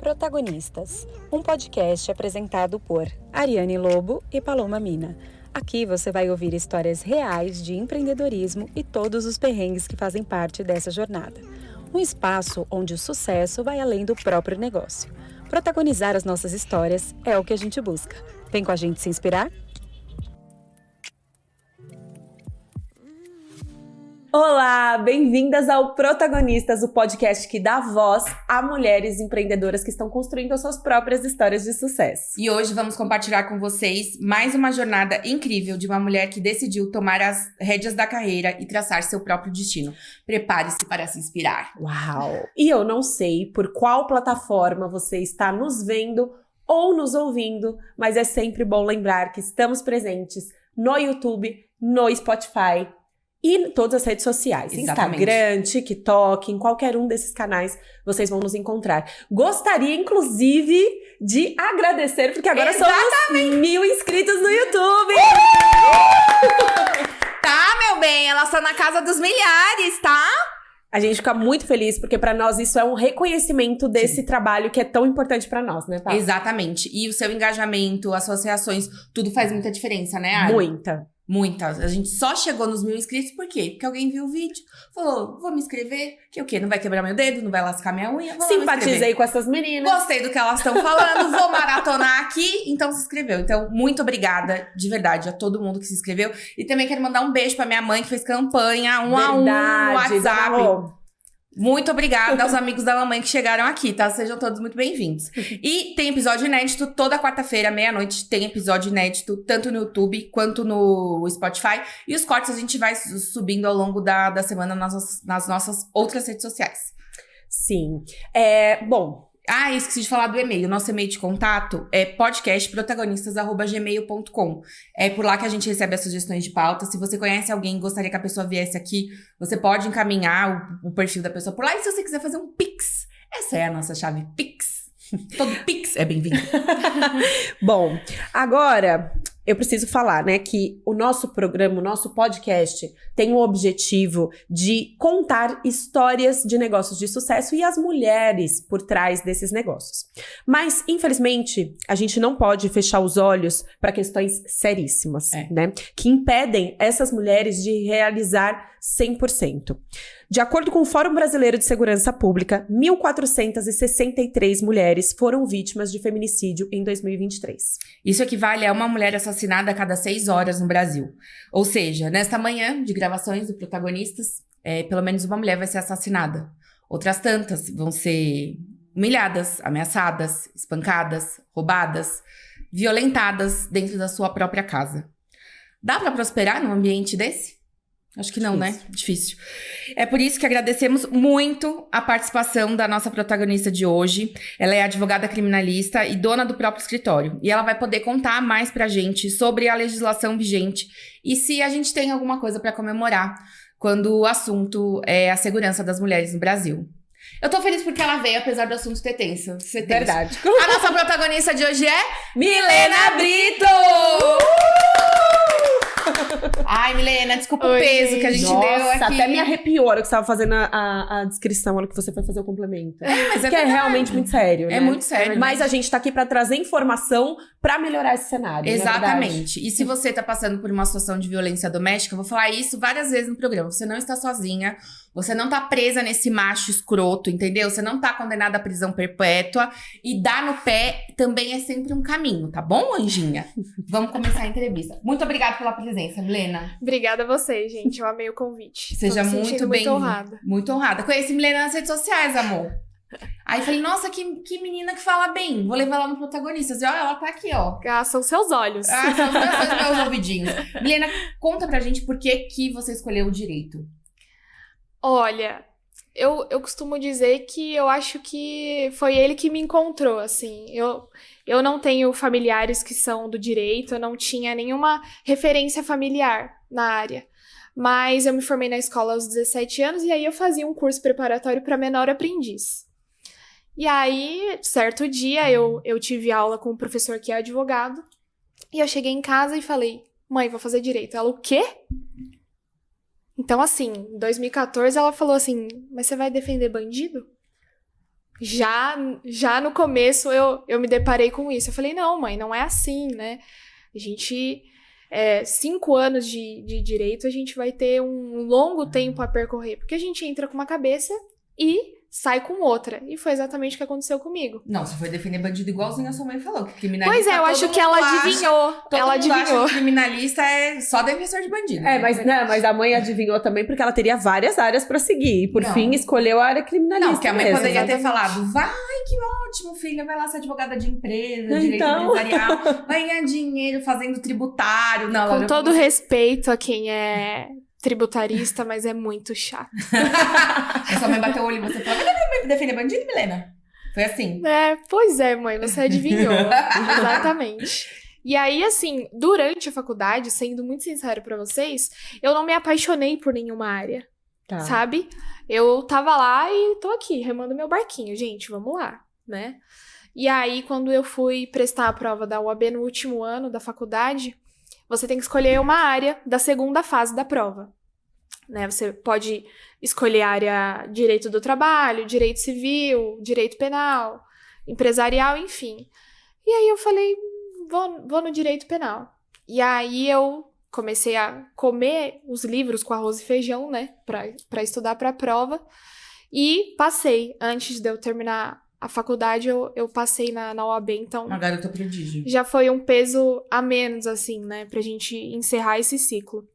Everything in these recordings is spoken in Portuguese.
Protagonistas, um podcast apresentado por Ariane Lobo e Paloma Mina. Aqui você vai ouvir histórias reais de empreendedorismo e todos os perrengues que fazem parte dessa jornada. Um espaço onde o sucesso vai além do próprio negócio. Protagonizar as nossas histórias é o que a gente busca. Vem com a gente se inspirar? Olá, bem-vindas ao Protagonistas, o podcast que dá voz a mulheres empreendedoras que estão construindo as suas próprias histórias de sucesso. E hoje vamos compartilhar com vocês mais uma jornada incrível de uma mulher que decidiu tomar as rédeas da carreira e traçar seu próprio destino. Prepare-se para se inspirar. Uau! E eu não sei por qual plataforma você está nos vendo ou nos ouvindo, mas é sempre bom lembrar que estamos presentes no YouTube, no Spotify, e em todas as redes sociais, Exatamente. Instagram, TikTok, em qualquer um desses canais vocês vão nos encontrar. Gostaria, inclusive, de agradecer, porque agora somos 1.000 inscritos no YouTube! Tá, meu bem, ela está na casa dos milhares, tá? A gente fica muito feliz, porque pra nós isso é um reconhecimento desse trabalho que é tão importante pra nós, né, Paula? Exatamente. E o seu engajamento, as suas reações, tudo faz muita diferença, né, Ari? Muita. Muitas. A gente só chegou nos 1.000 inscritos, por quê? Porque alguém viu o vídeo, falou, vou me inscrever, que o quê? Não vai quebrar meu dedo, não vai lascar minha unha, vou lá me inscrever. Simpatizei com essas meninas. Gostei do que elas estão falando, vou maratonar aqui, então se inscreveu. Então, muito obrigada, de verdade, a todo mundo que se inscreveu. E também quero mandar um beijo pra minha mãe, que fez campanha, um a um no WhatsApp. Dona. Muito obrigada aos amigos da mamãe que chegaram aqui, tá? Sejam todos muito bem-vindos. E tem episódio inédito toda quarta-feira, meia-noite, tem episódio inédito, tanto no YouTube quanto no Spotify. E os cortes a gente vai subindo ao longo da semana nas nossas outras redes sociais. Sim. Bom... Ah, esqueci de falar do e-mail. Nosso e-mail de contato é podcastprotagonistas@gmail.com. É por lá que a gente recebe as sugestões de pauta. Se você conhece alguém e gostaria que a pessoa viesse aqui, você pode encaminhar o perfil da pessoa por lá. E se você quiser fazer um Pix, essa é a nossa chave Pix. Todo Pix é bem-vindo. Bom, agora eu preciso falar, né, que o nosso programa, o nosso podcast tem o objetivo de contar histórias de negócios de sucesso e as mulheres por trás desses negócios. Mas, infelizmente, a gente não pode fechar os olhos para questões seríssimas, né, que impedem essas mulheres de realizar 100%. De acordo com o Fórum Brasileiro de Segurança Pública, 1.463 mulheres foram vítimas de feminicídio em 2023. Isso equivale a uma mulher assassinada a cada 6 horas no Brasil. Ou seja, nesta manhã de gravações do Protagonistas, pelo menos uma mulher vai ser assassinada. Outras tantas vão ser humilhadas, ameaçadas, espancadas, roubadas, violentadas dentro da sua própria casa. Dá pra prosperar num ambiente desse? Acho que não, né? Difícil. É por isso que agradecemos muito a participação da nossa protagonista de hoje. Ela é advogada criminalista e dona do próprio escritório. E ela vai poder contar mais pra gente sobre a legislação vigente e se a gente tem alguma coisa pra comemorar quando o assunto é a segurança das mulheres no Brasil. Eu tô feliz porque ela veio, apesar do assunto ter tenso. Verdade. A nossa protagonista de hoje é Milena Brito! Ai, Milena, desculpa o peso que a gente deu aqui. Até me arrepiou a hora que você estava fazendo a descrição, a hora que você foi fazer o complemento. Mas porque é realmente muito sério, né? É muito sério. Mas a gente tá aqui pra trazer informação pra melhorar esse cenário. Exatamente. E se você tá passando por uma situação de violência doméstica, eu vou falar isso várias vezes no programa. Você não está sozinha. Você não tá presa nesse macho escroto, entendeu? Você não tá condenada à prisão perpétua. E dar no pé também é sempre um caminho, tá bom, Anjinha? Vamos começar a entrevista. Muito obrigada pela presença, Milena. Obrigada a vocês, gente. Eu amei o convite. Seja muito bem. Muito honrada. Muito honrada. Conheci Milena nas redes sociais, amor. Aí falei, nossa, que menina que fala bem. Vou levar ela no Protagonistas. E ó, ela tá aqui, ó. Ah, são seus olhos. Ah, são os meus ouvidinhos. Milena, conta pra gente por que você escolheu o direito. Olha, eu costumo dizer que eu acho que foi ele que me encontrou, assim. Eu não tenho familiares que são do direito, eu não tinha nenhuma referência familiar na área. Mas eu me formei na escola aos 17 anos e aí eu fazia um curso preparatório para menor aprendiz. E aí, certo dia, eu tive aula com um professor que é advogado e eu cheguei em casa e falei, mãe, vou fazer direito. Ela, o quê? Então, assim, em 2014 ela falou assim, mas você vai defender bandido? já no começo eu me deparei com isso. Eu falei, não, mãe, não é assim, né? A gente, 5 anos de direito, a gente vai ter um longo tempo a percorrer. Porque a gente entra com uma cabeça e sai com outra. E foi exatamente o que aconteceu comigo. Não, você foi defender bandido igualzinho a sua mãe falou. Que criminalista, Pois é, eu acho que ela adivinhou. Ela adivinhou. Acha que criminalista é só defensor de bandido. Mas a mãe adivinhou também porque ela teria várias áreas pra seguir. E por fim, escolheu a área criminalista. Não, porque a mãe mesmo, poderia ter exatamente. falado, vai, que ótimo, filha, vai lá ser advogada de empresa, direito empresarial, vai ganhar dinheiro fazendo tributário. Não, Com todo respeito a quem é tributarista, mas é muito chato. A sua mãe bateu o olho e você falou, vai defender bandido, Milena? Foi assim. Pois é, mãe, você adivinhou. Exatamente. E aí, assim, durante a faculdade, sendo muito sincero pra vocês, eu não me apaixonei por nenhuma área, sabe? Eu tava lá e tô aqui, remando meu barquinho. Gente, vamos lá, né? E aí, quando eu fui prestar a prova da UAB no último ano da faculdade, você tem que escolher uma área da segunda fase da prova, né? Você pode escolher a área direito do trabalho, direito civil, direito penal, empresarial, enfim. E aí eu falei, vou no direito penal. E aí eu comecei a comer os livros com arroz e feijão, né? Pra estudar pra prova. E passei. Antes de eu terminar a faculdade, eu passei na UAB, então... Uma garota prodígio. Já foi um peso a menos, assim, né? Pra gente encerrar esse ciclo.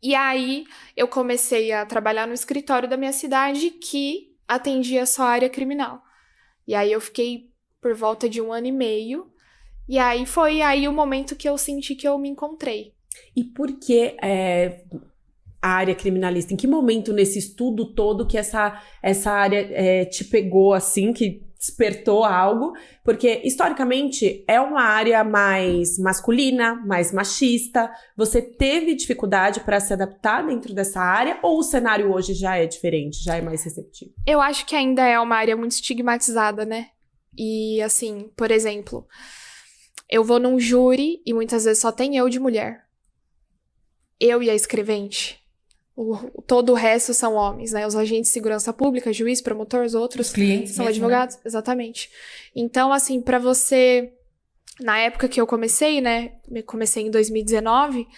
E aí, eu comecei a trabalhar no escritório da minha cidade, que atendia só a área criminal. E aí, eu fiquei por volta de 1 ano e meio. E aí, foi aí o momento que eu senti que eu me encontrei. E por que a área criminalista? Em que momento nesse estudo todo que essa área te pegou, assim, que despertou algo? Porque, historicamente, é uma área mais masculina, mais machista. Você teve dificuldade para se adaptar dentro dessa área? Ou o cenário hoje já é diferente, já é mais receptivo? Eu acho que ainda é uma área muito estigmatizada, né? E, assim, por exemplo, eu vou num júri e muitas vezes só tem eu de mulher. Eu e a escrevente. Todo o resto são homens, né? Os agentes de segurança pública, juiz, promotor, os outros Os clientes são mesmo, advogados. Né? Exatamente. Então, assim, pra você... Na época que eu comecei, né? Comecei em 2019,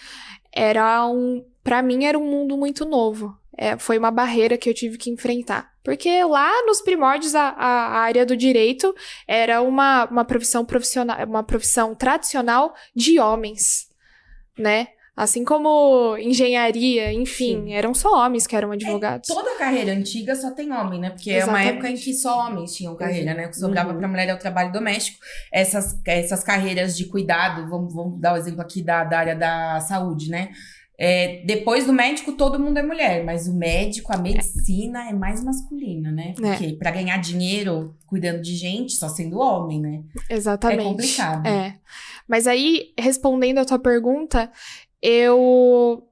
pra mim era um mundo muito novo. Foi uma barreira que eu tive que enfrentar. Porque lá nos primórdios, a área do direito era uma profissão profissional, uma profissão tradicional de homens, né? Assim como engenharia, enfim, Sim. Eram só homens que eram advogados. Toda carreira antiga só tem homem, né? Porque Exatamente. é uma época em que só homens tinham carreira, né? O que sobrava pra mulher é o trabalho doméstico. Essas carreiras de cuidado, vamos dar o exemplo aqui da área da saúde, né? Depois do médico, todo mundo é mulher, mas o médico, a medicina é mais masculina, né? Porque pra ganhar dinheiro cuidando de gente, só sendo homem, né? Exatamente. É complicado. Mas aí, respondendo a tua pergunta, eu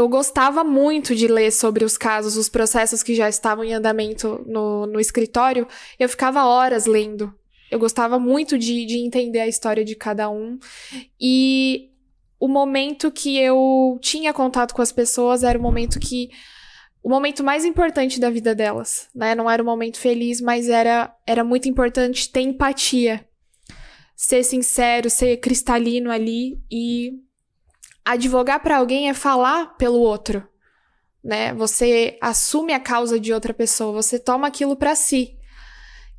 gostava muito de ler sobre os casos, os processos que já estavam em andamento no escritório. Eu ficava horas lendo. Eu gostava muito de entender a história de cada um. E o momento que eu tinha contato com as pessoas era o momento mais importante da vida delas, né? Não era um momento feliz, mas era muito importante ter empatia. Ser sincero, ser cristalino ali e... Advogar para alguém é falar pelo outro, né? Você assume a causa de outra pessoa, você toma aquilo para si.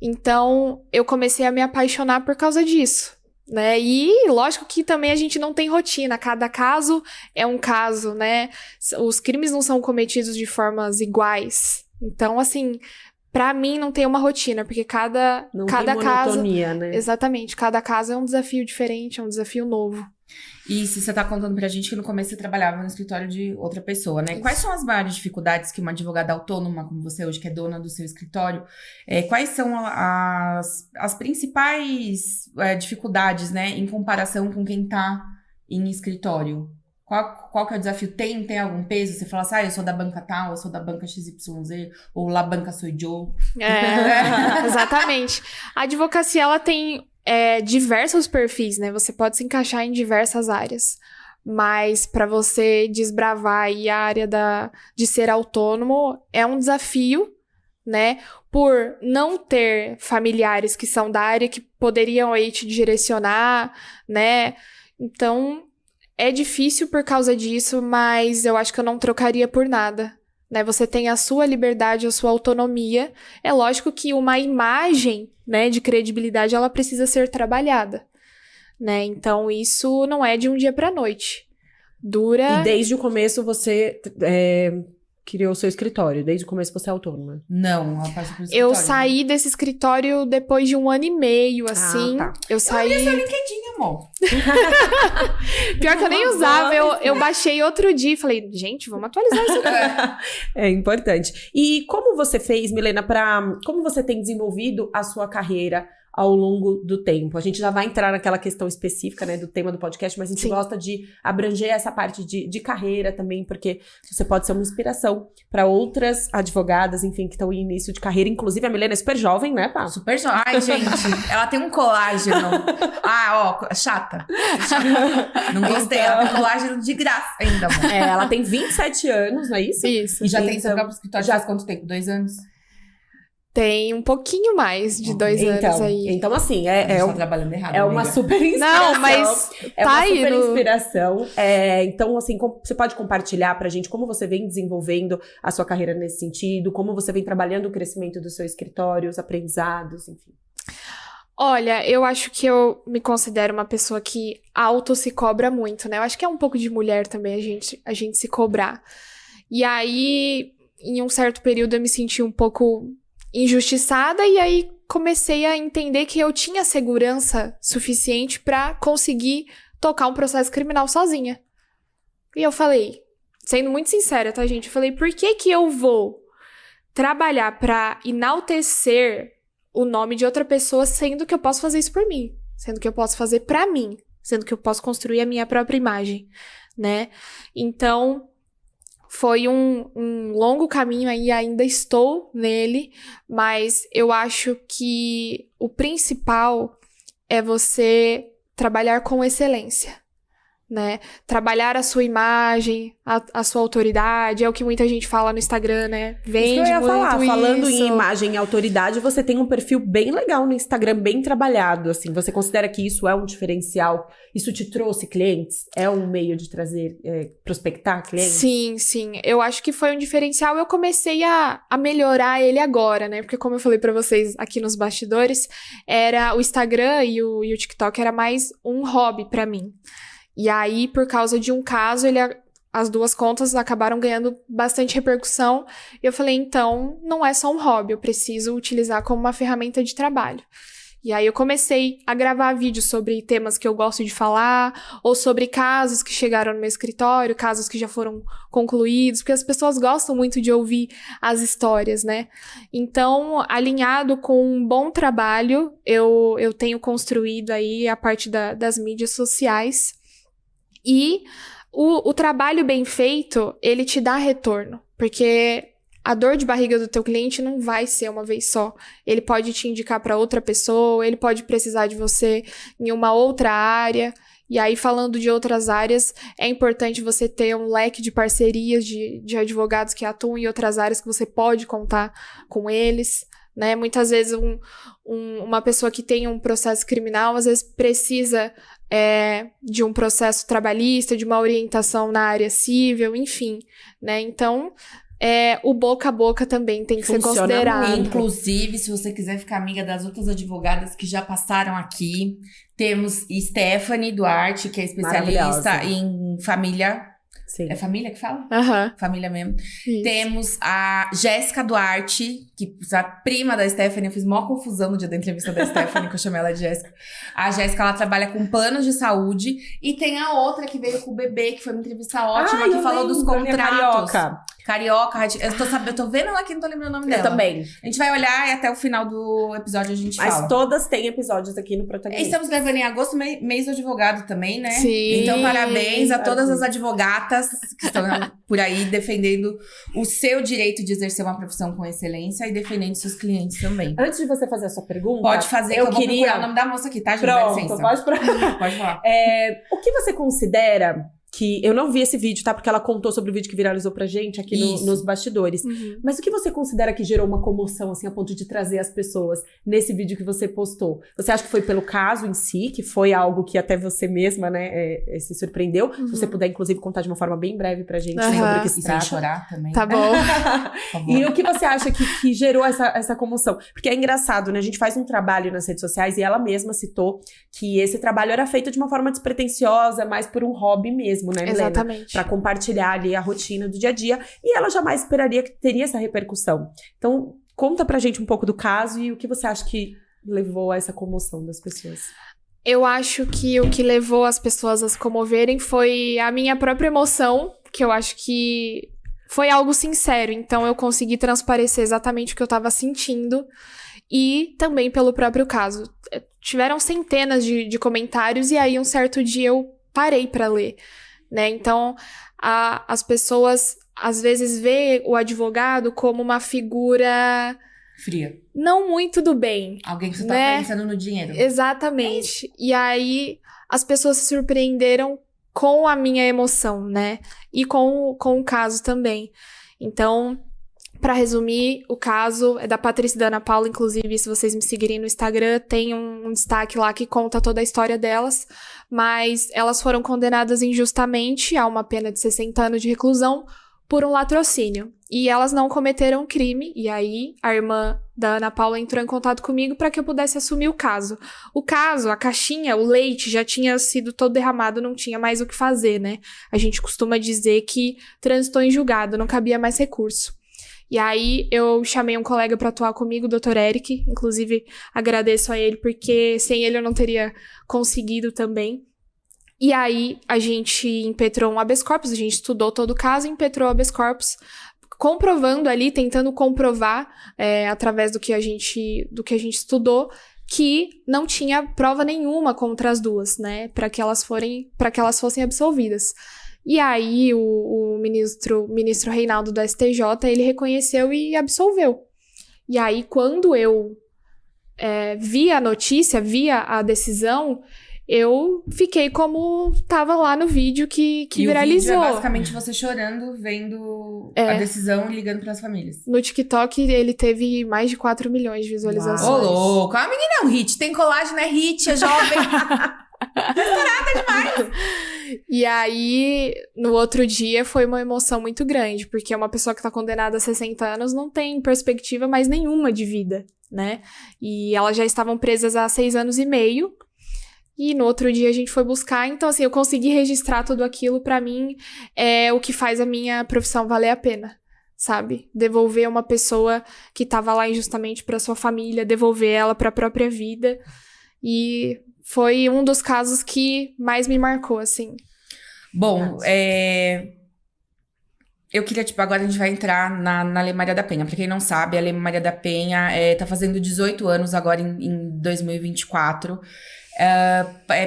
Então, eu comecei a me apaixonar por causa disso, né? E lógico que também a gente não tem rotina, cada caso é um caso, né? Os crimes não são cometidos de formas iguais. Então, assim, pra mim não tem uma rotina, porque cada tem monotonia, caso, né? Exatamente, cada caso é um desafio diferente, é um desafio novo. E se você tá contando pra gente que no começo você trabalhava no escritório de outra pessoa, né? Quais são as maiores dificuldades que uma advogada autônoma, como você hoje, que é dona do seu escritório, quais são as principais dificuldades, né, em comparação com quem tá em escritório? Qual que é o desafio? Tem algum peso? Você fala assim, eu sou da banca tal, eu sou da banca XYZ, ou lá banca sou Joe. Exatamente. A advocacia, ela tem diversos perfis, né? Você pode se encaixar em diversas áreas. Mas para você desbravar aí a área de ser autônomo é um desafio, né? Por não ter familiares que são da área que poderiam aí te direcionar, né? Então, é difícil por causa disso, mas eu acho que eu não trocaria por nada, né? Você tem a sua liberdade, a sua autonomia. É lógico que uma imagem, né, de credibilidade, ela precisa ser trabalhada, né? Então, isso não é de um dia pra noite. Dura... E desde o começo você criou o seu escritório? Desde o começo você é autônoma? Não, ela passou por Eu escritório. saí desse escritório depois de 1 ano e meio, assim. tá. Eu saí... Eu li seu LinkedIn, amor. Pior que eu nem usava, eu baixei outro dia e falei, gente, vamos atualizar isso aqui. É importante. E como você fez, Milena, como você tem desenvolvido a sua carreira ao longo do tempo? A gente já vai entrar naquela questão específica, né, do tema do podcast, mas a gente Sim. gosta de abranger essa parte de carreira também, porque você pode ser uma inspiração para outras advogadas, enfim, que estão em início de carreira. Inclusive, a Milena é super jovem, né, pá? Super jovem. Ai, gente, ela tem um colágeno. Chata. Não gostei. Então... Ela tem colágeno de graça ainda, amor. Ela tem 27 anos, não é isso? Isso. E já tem seu Então, próprio escritório faz quanto tempo? 2 anos? Tem um pouquinho mais de 2 anos aí. Então, assim, A gente tá trabalhando errado, é uma amiga. super inspiração. Não, mas É tá uma aí super no... inspiração. Então, assim, você pode compartilhar pra gente como você vem desenvolvendo a sua carreira nesse sentido, como você vem trabalhando o crescimento do seu escritório, os aprendizados, enfim. Olha, eu acho que eu me considero uma pessoa que auto se cobra muito, né? Eu acho que é um pouco de mulher também a gente se cobrar. E aí, em um certo período, eu me senti um pouco injustiçada e aí comecei a entender que eu tinha segurança suficiente pra conseguir tocar um processo criminal sozinha. E eu falei, sendo muito sincera, tá, gente? Eu falei, por que eu vou trabalhar pra enaltecer o nome de outra pessoa, sendo que eu posso fazer isso por mim, sendo que eu posso fazer pra mim, sendo que eu posso construir a minha própria imagem, né? Então, foi um longo caminho aí, ainda estou nele, mas eu acho que o principal é você trabalhar com excelência, né? Trabalhar a sua imagem, a sua autoridade, é o que muita gente fala no Instagram, né? Vende Isso que eu ia muito falar, falando isso. em imagem e autoridade, você tem um perfil bem legal no Instagram, bem trabalhado, assim. Você considera que isso é um diferencial? Isso te trouxe clientes? É um meio de trazer, prospectar clientes? Sim, sim. Eu acho que foi um diferencial. Eu comecei a melhorar ele agora, né? Porque como eu falei pra vocês aqui nos bastidores, era o Instagram e o TikTok era mais um hobby pra mim. E aí, por causa de um caso, as duas contas acabaram ganhando bastante repercussão. E eu falei, então, não é só um hobby, eu preciso utilizar como uma ferramenta de trabalho. E aí eu comecei a gravar vídeos sobre temas que eu gosto de falar, ou sobre casos que chegaram no meu escritório, casos que já foram concluídos, porque as pessoas gostam muito de ouvir as histórias, né? Então, alinhado com um bom trabalho, eu tenho construído aí a parte das mídias sociais. E o trabalho bem feito, ele te dá retorno, porque a dor de barriga do teu cliente não vai ser uma vez só. Ele pode te indicar para outra pessoa, ele pode precisar de você em uma outra área. E aí, falando de outras áreas, é importante você ter um leque de parcerias de advogados que atuam em outras áreas que você pode contar com eles, né? Muitas vezes uma pessoa que tem um processo criminal, às vezes precisa de um processo trabalhista, de uma orientação na área civil, enfim, né? Então, o boca a boca também tem que ser Funciona considerado. Inclusive, se você quiser ficar amiga das outras advogadas que já passaram aqui, temos Stephanie Duarte, que é especialista Maravilhosa. em família. Sim. É família que fala? Aham. Família mesmo. Isso. Temos a Jéssica Duarte, que é a prima da Stephanie. Eu fiz maior confusão no dia da entrevista da Stephanie, que eu chamei ela de Jéssica. A Jéssica, ela trabalha com planos de saúde. E tem a outra que veio com o bebê, que foi uma entrevista ótima, que falou dos contratos. Carioca. Eu tô vendo ela aqui, não tô lembrando o nome dela. Eu também. A gente vai olhar e até o final do episódio a gente Mas fala. todas têm episódios aqui no Protagonista. Estamos gravando em agosto, mês do advogado também, né? Sim. Então, parabéns a todas Parabéns. as advogatas que estão por aí defendendo o seu direito de exercer uma profissão com excelência e defendendo seus clientes também. Antes de você fazer a sua pergunta... Pode fazer, que eu vou procurar o nome da moça aqui, tá, gente? Dá Pronto, licença. pode Pode falar. O que você considera que eu não vi esse vídeo, tá? Porque ela contou sobre o vídeo que viralizou pra gente aqui nos bastidores. Mas o que você considera que gerou uma comoção, assim, a ponto de trazer as pessoas nesse vídeo que você postou? Você acha que foi pelo caso em si, que foi algo que até você mesma, né, se surpreendeu? Se você puder, inclusive, contar de uma forma bem breve pra gente sobre o que se E sem trata. chorar também. Tá bom. E o que você acha que gerou essa comoção? Porque é engraçado, né? A gente faz um trabalho nas redes sociais e ela mesma citou que esse trabalho era feito de uma forma despretensiosa, mais por um hobby mesmo, né, Milena? Exatamente. Pra compartilhar ali a rotina do dia a dia. E ela jamais esperaria que teria essa repercussão. Então, conta pra gente um pouco do caso e o que você acha que levou a essa comoção das pessoas. Eu acho que o que levou as pessoas a se comoverem foi a minha própria emoção, que eu acho que foi algo sincero. Então, eu consegui transparecer exatamente o que eu tava sentindo. E também pelo próprio caso. Tiveram centenas de comentários e aí um certo dia eu parei pra ler, né? Então, as pessoas às vezes vê o advogado como uma figura Fria. não muito do bem. Alguém que só tá né? pensando no dinheiro. Exatamente. E aí as pessoas se surpreenderam com a minha emoção, né? E com o caso também. Então, pra resumir, o caso é da Patrícia e da Ana Paula, inclusive, se vocês me seguirem no Instagram, tem um destaque lá que conta toda a história delas, mas elas foram condenadas injustamente a uma pena de 60 anos de reclusão por um latrocínio. E elas não cometeram crime, e aí a irmã da Ana Paula entrou em contato comigo para que eu pudesse assumir o caso. O caso, a caixinha, o leite já tinha sido todo derramado, não tinha mais o que fazer, né? A gente costuma dizer que transitou em julgado, não cabia mais recurso. E aí eu chamei um colega para atuar comigo, o Dr. Eric, inclusive agradeço a ele, porque sem ele eu não teria conseguido também. E aí a gente impetrou um habeas corpus, a gente estudou todo o caso, impetrou o habeas corpus, comprovando ali, tentando comprovar, através do que a gente estudou, que não tinha prova nenhuma contra as duas, né, para que elas fossem absolvidas. E aí o ministro Reinaldo do STJ, ele reconheceu e absolveu. E aí quando eu vi a notícia, vi a decisão, eu fiquei como tava lá no vídeo que viralizou. O vídeo é basicamente você chorando, vendo a decisão e ligando pras famílias. No TikTok, ele teve mais de 4 milhões de visualizações. Ô, louco! A menina é um hit. Tem colágeno, é hit, é jovem. Estourada demais! E aí, no outro dia, foi uma emoção muito grande, porque uma pessoa que tá condenada a 60 anos não tem perspectiva mais nenhuma de vida, né? E elas já estavam presas há 6 anos e meio. E no outro dia a gente foi buscar, então assim, eu consegui registrar tudo aquilo, pra mim é o que faz a minha profissão valer a pena, sabe? Devolver uma pessoa que tava lá injustamente pra sua família, devolver ela pra própria vida, e foi um dos casos que mais me marcou, assim. Bom, eu queria, agora a gente vai entrar na Lei Maria da Penha. Pra quem não sabe, a Lei Maria da Penha tá fazendo 18 anos agora em 2024.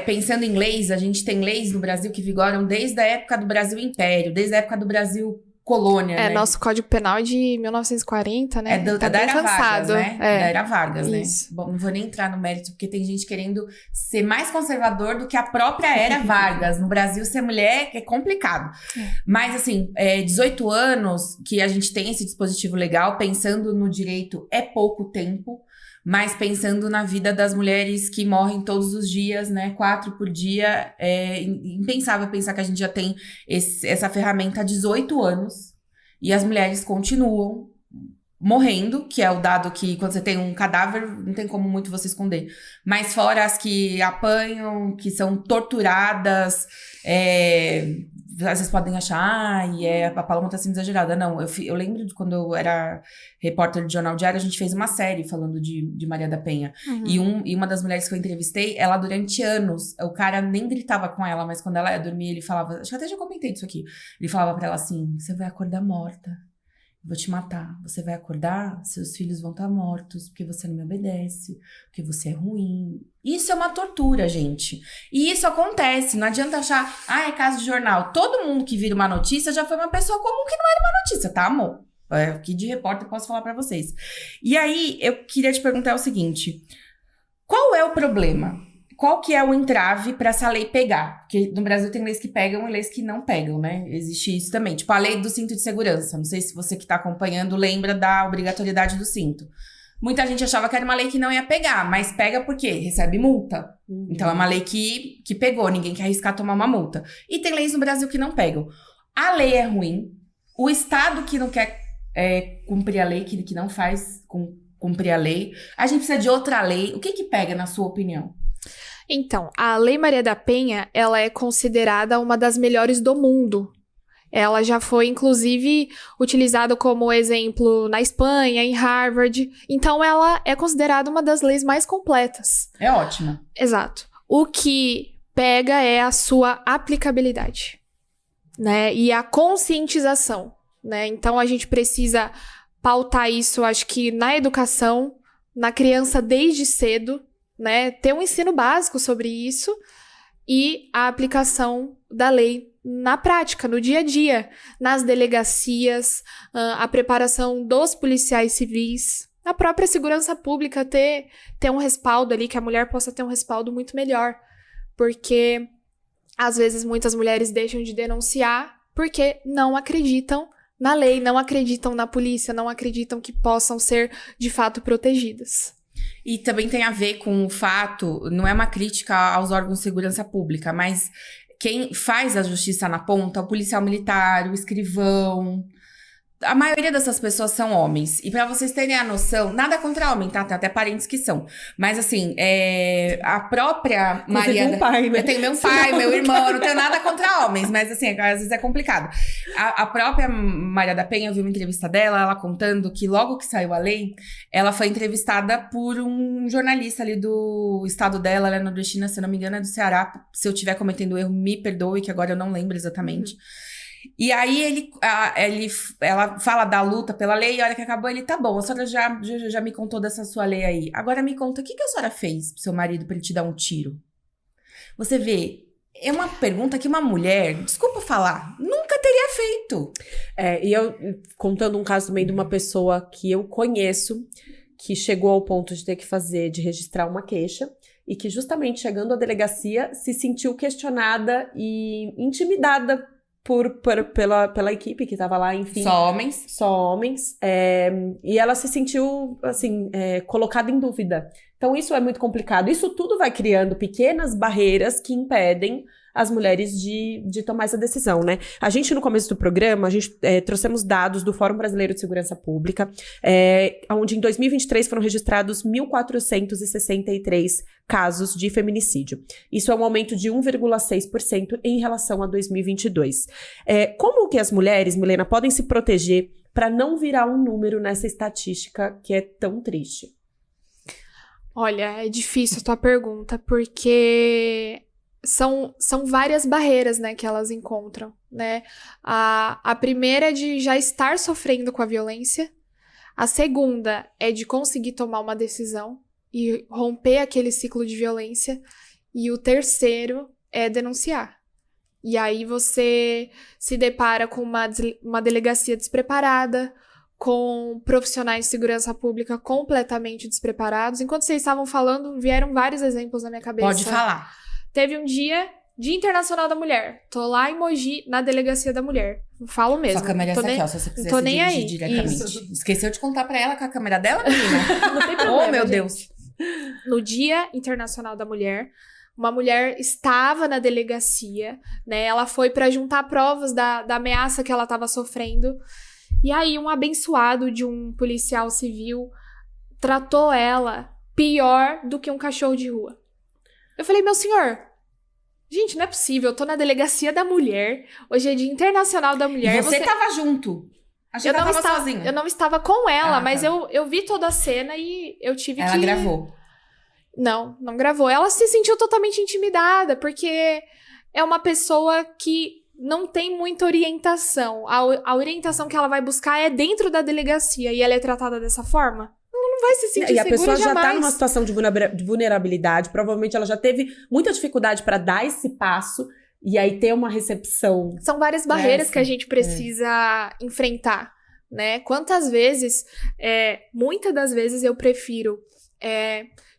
Pensando em leis, a gente tem leis no Brasil que vigoram desde a época do Brasil Império, desde a época do Brasil colônia, né? Nosso Código Penal é de 1940, né? Tá da Era Vargas, né? Da Era Vargas, né? Isso. Bom, não vou nem entrar no mérito, porque tem gente querendo ser mais conservador do que a própria Era Vargas. No Brasil, ser mulher é complicado. Mas, assim, 18 anos que a gente tem esse dispositivo legal, pensando no direito, é pouco tempo. Mas pensando na vida das mulheres que morrem todos os dias, né? 4 por dia, é impensável pensar que a gente já tem essa ferramenta há 18 anos e as mulheres continuam morrendo, que é o dado que quando você tem um cadáver, não tem como muito você esconder. Mas fora as que apanham, que são torturadas, vocês podem achar, a Paloma tá sendo exagerada. Não, eu lembro de quando eu era repórter de Jornal Diário, a gente fez uma série falando de Maria da Penha. Uhum. E uma das mulheres que eu entrevistei, ela durante anos, o cara nem gritava com ela, mas quando ela ia dormir, ele falava, acho que até já comentei disso aqui, ele falava pra ela assim, você vai acordar morta. Vou te matar. Você vai acordar, seus filhos vão estar mortos, porque você não me obedece, porque você é ruim. Isso é uma tortura, gente. E isso acontece. Não adianta achar, é caso de jornal. Todo mundo que vira uma notícia já foi uma pessoa comum que não era uma notícia, tá, amor? Aqui de repórter eu posso falar pra vocês. E aí, eu queria te perguntar o seguinte. Qual é o problema? qual que é o entrave pra essa lei pegar? Porque no Brasil tem leis que pegam e leis que não pegam, né? Existe isso também. Tipo, a lei do cinto de segurança. Não sei se você que tá acompanhando lembra da obrigatoriedade do cinto. Muita gente achava que era uma lei que não ia pegar, mas pega por quê? Recebe multa. Então é uma lei que pegou, ninguém quer arriscar tomar uma multa. E tem leis no Brasil que não pegam. A lei é ruim, o Estado que não quer cumprir a lei, que não faz cumprir a lei, a gente precisa de outra lei. O que pega, na sua opinião? Então, a Lei Maria da Penha, ela é considerada uma das melhores do mundo. Ela já foi, inclusive, utilizada como exemplo na Espanha, em Harvard. Então, ela é considerada uma das leis mais completas. É ótima. Exato. O que pega é a sua aplicabilidade, né? E a conscientização, né? Então, a gente precisa pautar isso, acho que na educação, na criança desde cedo, né? Ter um ensino básico sobre isso e a aplicação da lei na prática, no dia a dia, nas delegacias, a preparação dos policiais civis, a própria segurança pública ter um respaldo ali, que a mulher possa ter um respaldo muito melhor, porque às vezes muitas mulheres deixam de denunciar porque não acreditam na lei, não acreditam na polícia, não acreditam que possam ser de fato protegidas. E também tem a ver com o fato, não é uma crítica aos órgãos de segurança pública, mas quem faz a justiça na ponta, o policial militar, o escrivão, a maioria dessas pessoas são homens. E pra vocês terem a noção, nada contra homem, tá? Tem até parentes que são. Mas assim, a própria Maria... Um pai, né? Eu tenho meu pai, meu irmão, eu não tenho nada contra homens, mas assim, às vezes é complicado. A própria Maria da Penha, eu vi uma entrevista dela, ela contando que logo que saiu a lei, ela foi entrevistada por um jornalista ali do estado dela, ela é nordestina, se eu não me engano, é do Ceará. Se eu estiver cometendo erro, me perdoe, que agora eu não lembro exatamente. E aí ela fala da luta pela lei, e a hora que acabou, ele, tá bom, a senhora já me contou dessa sua lei aí. Agora me conta, o que a senhora fez pro seu marido pra ele te dar um tiro? Você vê, é uma pergunta que uma mulher, desculpa falar, nunca teria feito. E eu, contando um caso também de uma pessoa que eu conheço, que chegou ao ponto de registrar uma queixa, e que justamente chegando à delegacia, se sentiu questionada e intimidada pela equipe que tava lá, enfim. Só homens. E ela se sentiu, assim, colocada em dúvida. Então, isso é muito complicado. Isso tudo vai criando pequenas barreiras que impedem as mulheres de tomar essa decisão, né? A gente, no começo do programa, trouxemos dados do Fórum Brasileiro de Segurança Pública, onde em 2023 foram registrados 1.463 casos de feminicídio. Isso é um aumento de 1,6% em relação a 2022. Como que as mulheres, Milena, podem se proteger para não virar um número nessa estatística que é tão triste? Olha, é difícil a tua pergunta, porque são várias barreiras, né, que elas encontram, né? A primeira é de já estar sofrendo com a violência. A segunda é de conseguir tomar uma decisão e romper aquele ciclo de violência. E o terceiro é denunciar. E aí você se depara com uma delegacia despreparada, com profissionais de segurança pública completamente despreparados. Enquanto vocês estavam falando, vieram vários exemplos na minha cabeça. Pode falar. Teve um Dia Internacional da Mulher. Tô lá em Mogi, na Delegacia da Mulher. Falo mesmo. Sua câmera é essa aqui, ó, se você quiser tô se nem dirigir aí. diretamente. Isso. Esqueceu de contar pra ela com a câmera dela, menina? Não tem problema, Oh, meu gente. Deus. No Dia Internacional da Mulher, uma mulher estava na delegacia, né? Ela foi pra juntar provas da ameaça que ela estava sofrendo. E aí, um abençoado de um policial civil tratou ela pior do que um cachorro de rua. Eu falei, meu senhor, gente, não é possível, eu tô na Delegacia da Mulher, hoje é Dia Internacional da Mulher. E você tava junto. Achei que ela tava sozinha. Eu não estava com ela, Ah, mas tá. eu vi toda a cena e eu tive que... Ela gravou. Não gravou. Ela se sentiu totalmente intimidada, porque é uma pessoa que não tem muita orientação. A orientação que ela vai buscar é dentro da delegacia e ela é tratada dessa forma. Não vai se sentir E a segura pessoa já jamais. tá numa situação de vulnerabilidade, provavelmente ela já teve muita dificuldade para dar esse passo e aí ter uma recepção. São várias barreiras que a gente precisa enfrentar, né? Quantas vezes, muitas das vezes eu prefiro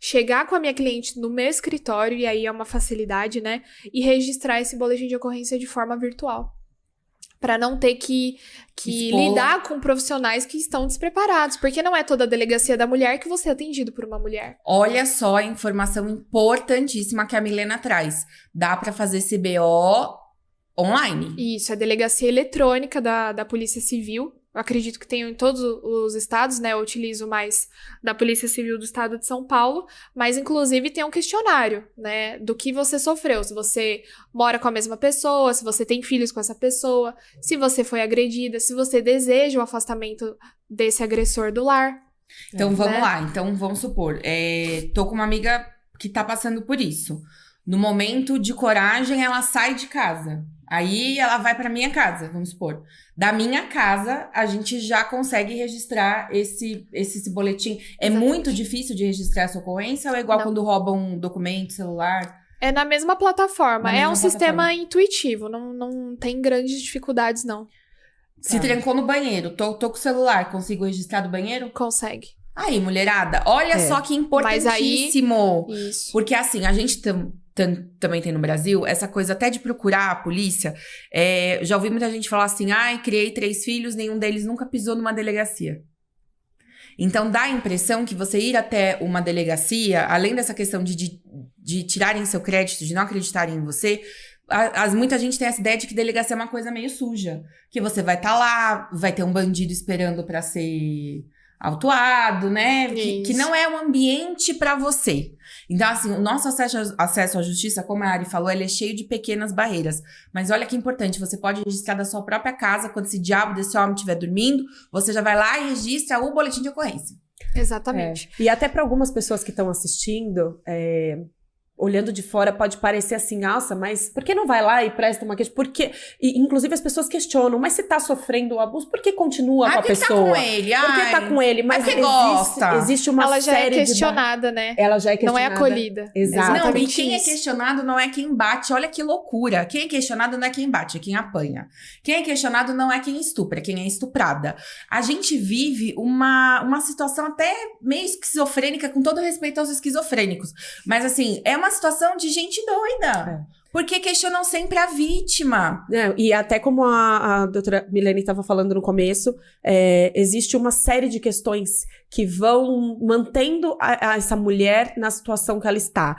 chegar com a minha cliente no meu escritório, e aí é uma facilidade, né? E registrar esse boletim de ocorrência de forma virtual. Para não ter que lidar com profissionais que estão despreparados. Porque não é toda a delegacia da mulher que você é atendido por uma mulher. Olha só a informação importantíssima que a Milena traz. Dá para fazer CBO online. Isso, a delegacia eletrônica da Polícia Civil. Eu acredito que tenham em todos os estados, né? Eu utilizo mais da Polícia Civil do estado de São Paulo, mas inclusive tem um questionário, né? Do que você sofreu, se você mora com a mesma pessoa, se você tem filhos com essa pessoa, se você foi agredida, se você deseja o afastamento desse agressor do lar. Então vamos lá, então vamos supor, tô com uma amiga que tá passando por isso. No momento de coragem, ela sai de casa. Aí ela vai pra minha casa, vamos supor. Da minha casa, a gente já consegue registrar esse boletim. É Exatamente. muito difícil de registrar essa ocorrência ou é igual Não. quando roubam um documento, celular? É na mesma plataforma. Na É mesma um sistema plataforma. intuitivo, não tem grandes dificuldades, não. Se trancou no banheiro, tô com o celular, consigo registrar do banheiro? Consegue. Aí, mulherada, olha só que importantíssimo. Isso. Porque assim, a gente também tem no Brasil essa coisa até de procurar a polícia. Já ouvi muita gente falar assim, criei 3 filhos, nenhum deles nunca pisou numa delegacia. Então dá a impressão que você ir até uma delegacia, além dessa questão de tirarem seu crédito, de não acreditarem em você, muita gente tem essa ideia de que delegacia é uma coisa meio suja. Que você vai estar lá, vai ter um bandido esperando pra ser autuado, né? Que não é um ambiente pra você. Então, assim, o nosso acesso à justiça, como a Ari falou, ele é cheio de pequenas barreiras. Mas olha que importante, você pode registrar da sua própria casa, quando esse diabo desse homem estiver dormindo, você já vai lá e registra o boletim de ocorrência. Exatamente. E até para algumas pessoas que estão assistindo, olhando de fora, pode parecer assim, nossa, mas por que não vai lá e presta uma queixa? Porque, inclusive, as pessoas questionam, mas se tá sofrendo o abuso, por que continua com a pessoa? Tá com ele. Por que tá com ele? Mas porque gosta. Existe uma Ela já é série questionada, né? Ela já é Não questionada. é acolhida. Exatamente. Não, e quem é isso. questionado não é quem bate. Olha que loucura. Quem é questionado não é quem bate, é quem apanha. Quem é questionado não é quem estupra, é quem é estuprada. A gente vive uma situação até meio esquizofrênica, com todo respeito aos esquizofrênicos. Mas, assim, é uma situação de gente doida. Porque questionam sempre a vítima. E até como a doutora Milene estava falando no começo, existe uma série de questões que vão mantendo essa mulher na situação que ela está.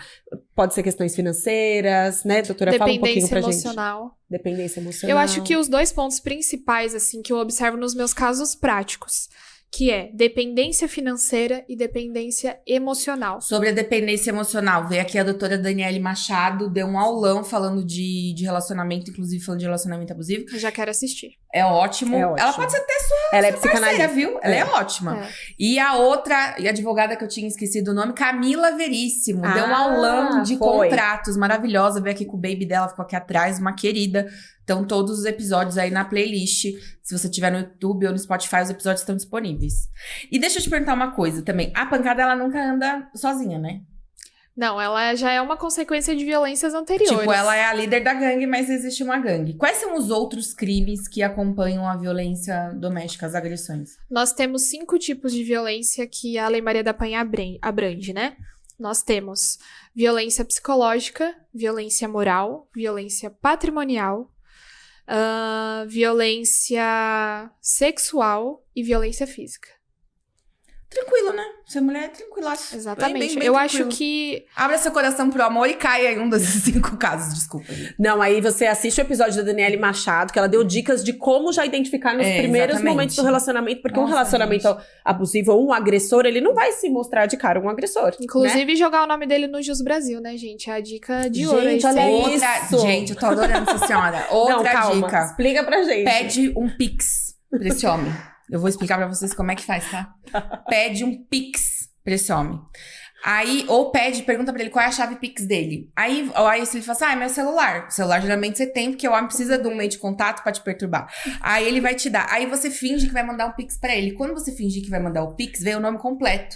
Pode ser questões financeiras, né, doutora? Fala um pouquinho pra emocional. gente. Dependência emocional. Eu acho que os 2 pontos principais, assim, que eu observo nos meus casos práticos, que é dependência financeira e dependência emocional. Sobre a dependência emocional, veio aqui a doutora Daniele Machado, deu um aulão falando de relacionamento, inclusive falando de relacionamento abusivo. Eu já quero assistir. É ótimo. É ótimo. Ela pode ser até ela é parceira, psicanalista, viu? Ela é ótima. É. E a outra, e a advogada que eu tinha esquecido o nome, Camila Veríssimo. Deu um aulão de foi. contratos, maravilhosa. Veio aqui com o baby dela, ficou aqui atrás, uma querida. Então, todos os episódios aí na playlist. Se você tiver no YouTube ou no Spotify, os episódios estão disponíveis. E deixa eu te perguntar uma coisa também. A pancada, ela nunca anda sozinha, né? Não, ela já é uma consequência de violências anteriores. Tipo, ela é a líder da gangue, mas existe uma gangue. Quais são os outros crimes que acompanham a violência doméstica, as agressões? Nós temos 5 tipos de violência que a Lei Maria da Penha abrange, né? Nós temos violência psicológica, violência moral, violência patrimonial, violência sexual e violência física. Tranquilo, né? Ser mulher é tranquilaço. Exatamente. Bem eu tranquilo. acho que... Abra seu coração pro amor e caia em um desses 5 casos, desculpa. Não, aí você assiste o episódio da Daniele Machado, que ela deu dicas de como já identificar nos primeiros exatamente. momentos do relacionamento, porque Nossa, um relacionamento abusivo ou um agressor, ele não vai se mostrar de cara um agressor. Inclusive, jogar o nome dele no Jus Brasil, né, gente? É a dica de ouro. Gente, aí, olha sempre. isso. Gente, eu tô adorando essa senhora. Outra Não, calma, dica. explica pra gente. Pede um pix pra esse homem. Eu vou explicar pra vocês como é que faz, tá? Pede um pix pra esse homem. Aí, ou pergunta pra ele qual é a chave pix dele. Aí se ele fala assim, é meu celular. O celular geralmente você tem, porque o homem precisa de um meio de contato pra te perturbar. Aí ele vai te dar. Aí você finge que vai mandar um pix pra ele. Quando você fingir que vai mandar o pix, vem o nome completo.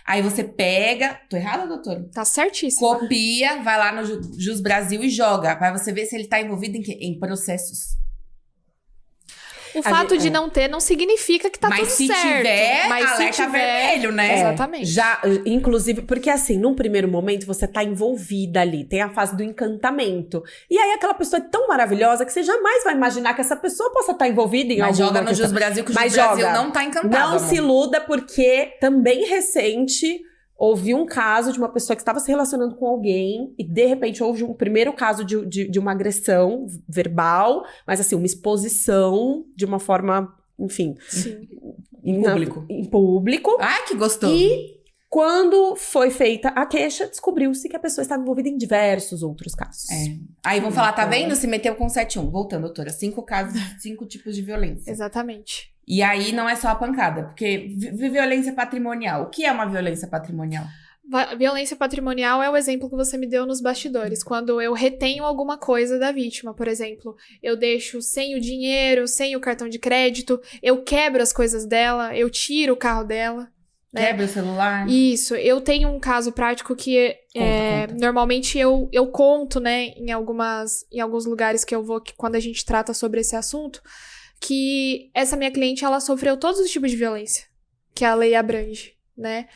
Aí você pega... Tô errada, doutora? Tá certíssimo. Copia, vai lá no Jus Brasil e joga. Pra você ver se ele tá envolvido em quê? Em processos. O fato de não ter não significa que tá Mas tudo se certo. tiver, Mas se alerta tiver, vermelho, né? Exatamente. Já, inclusive, porque assim, num primeiro momento você tá envolvida ali, tem a fase do encantamento. E aí aquela pessoa é tão maravilhosa que você jamais vai imaginar que essa pessoa possa estar envolvida em Mas alguma joga no questão. Jus Brasil, que o Mas Jus Brasil joga. não tá encantado, Não amor. se iluda, porque também recente houve um caso de uma pessoa que estava se relacionando com alguém e de repente houve um primeiro caso de uma agressão verbal, mas assim, uma exposição de uma forma, enfim, Sim. Em público. Em público. Ai, que gostoso. E quando foi feita a queixa, descobriu-se que a pessoa estava envolvida em diversos outros casos. Aí vão falar, tá vendo? Se meteu com 7-1. Voltando, doutora. 5 casos, 5 tipos de violência. Exatamente. E aí não é só a pancada, porque violência patrimonial. O que é uma violência patrimonial? Violência patrimonial é o exemplo que você me deu nos bastidores. Quando eu retenho alguma coisa da vítima, por exemplo, eu deixo sem o dinheiro, sem o cartão de crédito, eu quebro as coisas dela, eu tiro o carro dela. Né? Quebra o celular? Isso. Eu tenho um caso prático que Conta. normalmente eu conto, né, em alguns lugares que eu vou, quando a gente trata sobre esse assunto, que essa minha cliente, ela sofreu todos os tipos de violência que a lei abrange, né?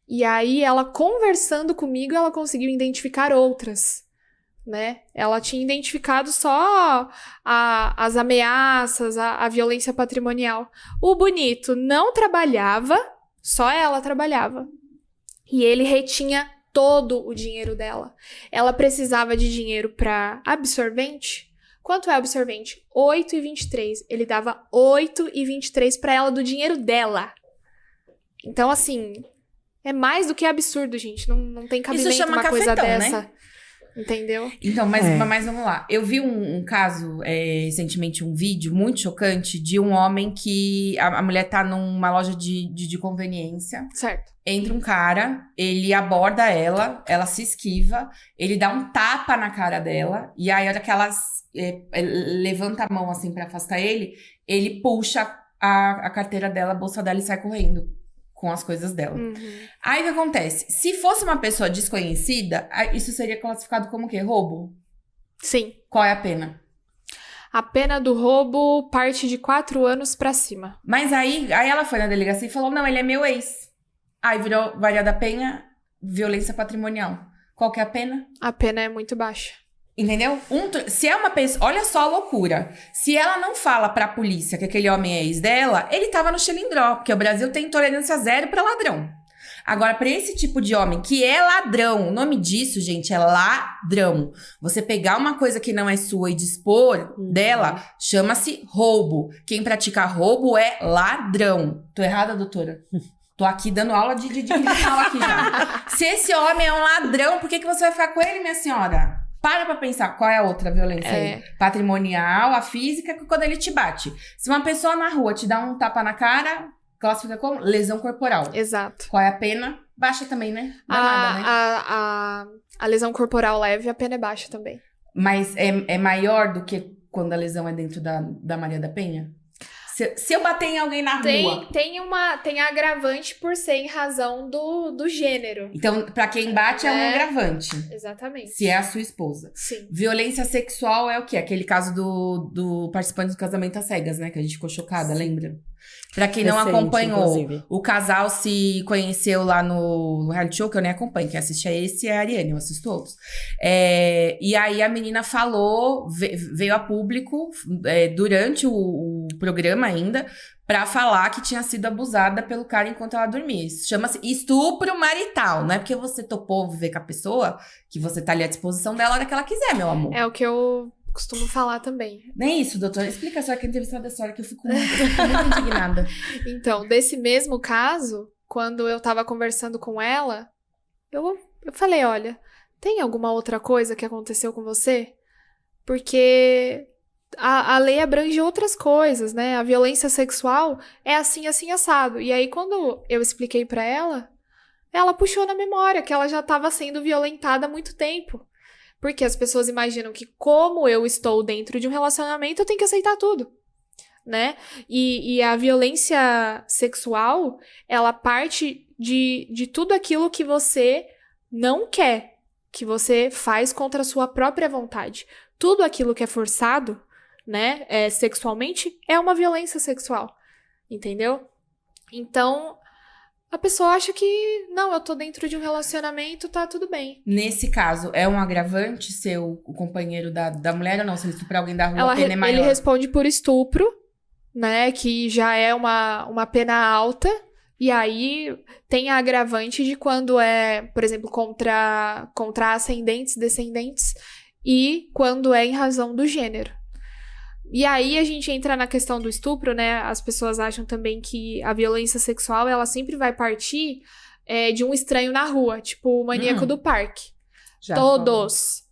E aí, ela conversando comigo, ela conseguiu identificar outras, né? Ela tinha identificado só as ameaças, a violência patrimonial. O bonito não trabalhava, só ela trabalhava. E ele retinha todo o dinheiro dela. Ela precisava de dinheiro para absorvente. Quanto é absorvente? 8,23. Ele dava 8,23 para ela do dinheiro dela. Então, assim, é mais do que absurdo, gente. Não tem cabimento chama uma coisa cafetão, dessa. né? Entendeu? Então, mas vamos lá. Eu vi um caso, recentemente, um vídeo muito chocante de um homem que a mulher tá numa loja de conveniência. Certo. Entra um cara, ele aborda ela se esquiva, ele dá um tapa na cara dela, e aí, a hora que ela levanta a mão assim pra afastar ele puxa a carteira dela, a bolsa dela e sai correndo com as coisas dela. Uhum. Aí o que acontece? Se fosse uma pessoa desconhecida, isso seria classificado como o quê? Roubo? Sim. Qual é a pena? A pena do roubo parte de 4 anos pra cima. Mas aí ela foi na delegacia e falou, não, ele é meu ex. Aí virou Maria da Penha, violência patrimonial. Qual que é a pena? A pena é muito baixa. Entendeu? Se é uma pessoa... Olha só a loucura. Se ela não fala pra polícia que aquele homem é ex dela, ele tava no xilindró. Porque o Brasil tem tolerância zero pra ladrão. Agora, pra esse tipo de homem que é ladrão, o nome disso, gente, é ladrão. Você pegar uma coisa que não é sua e dispor dela, chama-se roubo. Quem pratica roubo é ladrão. Tô errada, doutora? Tô aqui dando aula de criminal aqui já. Se esse homem é um ladrão, por que você vai ficar com ele, minha senhora? Para pensar, qual é a outra violência aí? Patrimonial, a física, quando ele te bate. Se uma pessoa na rua te dá um tapa na cara, classifica como lesão corporal. Exato. Qual é a pena? Baixa também, né? Não é nada, né? A lesão corporal leve, a pena é baixa também. Mas é maior do que quando a lesão é dentro da Maria da Penha? Se eu bater em alguém na rua... Tem agravante por ser em razão do gênero. Então, pra quem bate é um agravante. Exatamente. Se é a sua esposa. Sim. Violência sexual é o quê? Aquele caso do participante do casamento às cegas, né? Que a gente ficou chocada, lembra? Pra quem não Recente, acompanhou, inclusive. o casal se conheceu lá no reality show, que eu nem acompanho. Quem assiste é esse é a Ariane, eu assisto outros. E aí a menina falou, veio a público durante o programa ainda, pra falar que tinha sido abusada pelo cara enquanto ela dormia. Isso chama-se estupro marital. Não é porque você topou viver com a pessoa que você tá ali à disposição dela a hora que ela quiser, meu amor. É o que eu costumo falar também. Nem isso, doutora. Explica a senhora que a entrevistada da senhora, que eu fico muito indignada. Então, desse mesmo caso, quando eu tava conversando com ela, eu falei, olha, tem alguma outra coisa que aconteceu com você? Porque a lei abrange outras coisas, né? A violência sexual é assim, assim, assado. E aí, quando eu expliquei pra ela, ela puxou na memória que ela já estava sendo violentada há muito tempo. Porque as pessoas imaginam que, como eu estou dentro de um relacionamento, eu tenho que aceitar tudo, né? E a violência sexual, ela parte de tudo aquilo que você não quer, que você faz contra a sua própria vontade. Tudo aquilo que é forçado, né, sexualmente, é uma violência sexual, entendeu? Então, a pessoa acha que, não, eu tô dentro de um relacionamento, tá tudo bem. Nesse caso, é um agravante ser o companheiro da mulher ou não? Se ele estuprar alguém da rua, a pena é maior? Ele responde por estupro, né, que já é uma pena alta. E aí, tem a agravante de quando é, por exemplo, contra ascendentes, descendentes, e quando é em razão do gênero. E aí, a gente entra na questão do estupro, né? As pessoas acham também que a violência sexual, ela sempre vai partir de um estranho na rua, tipo o maníaco do parque.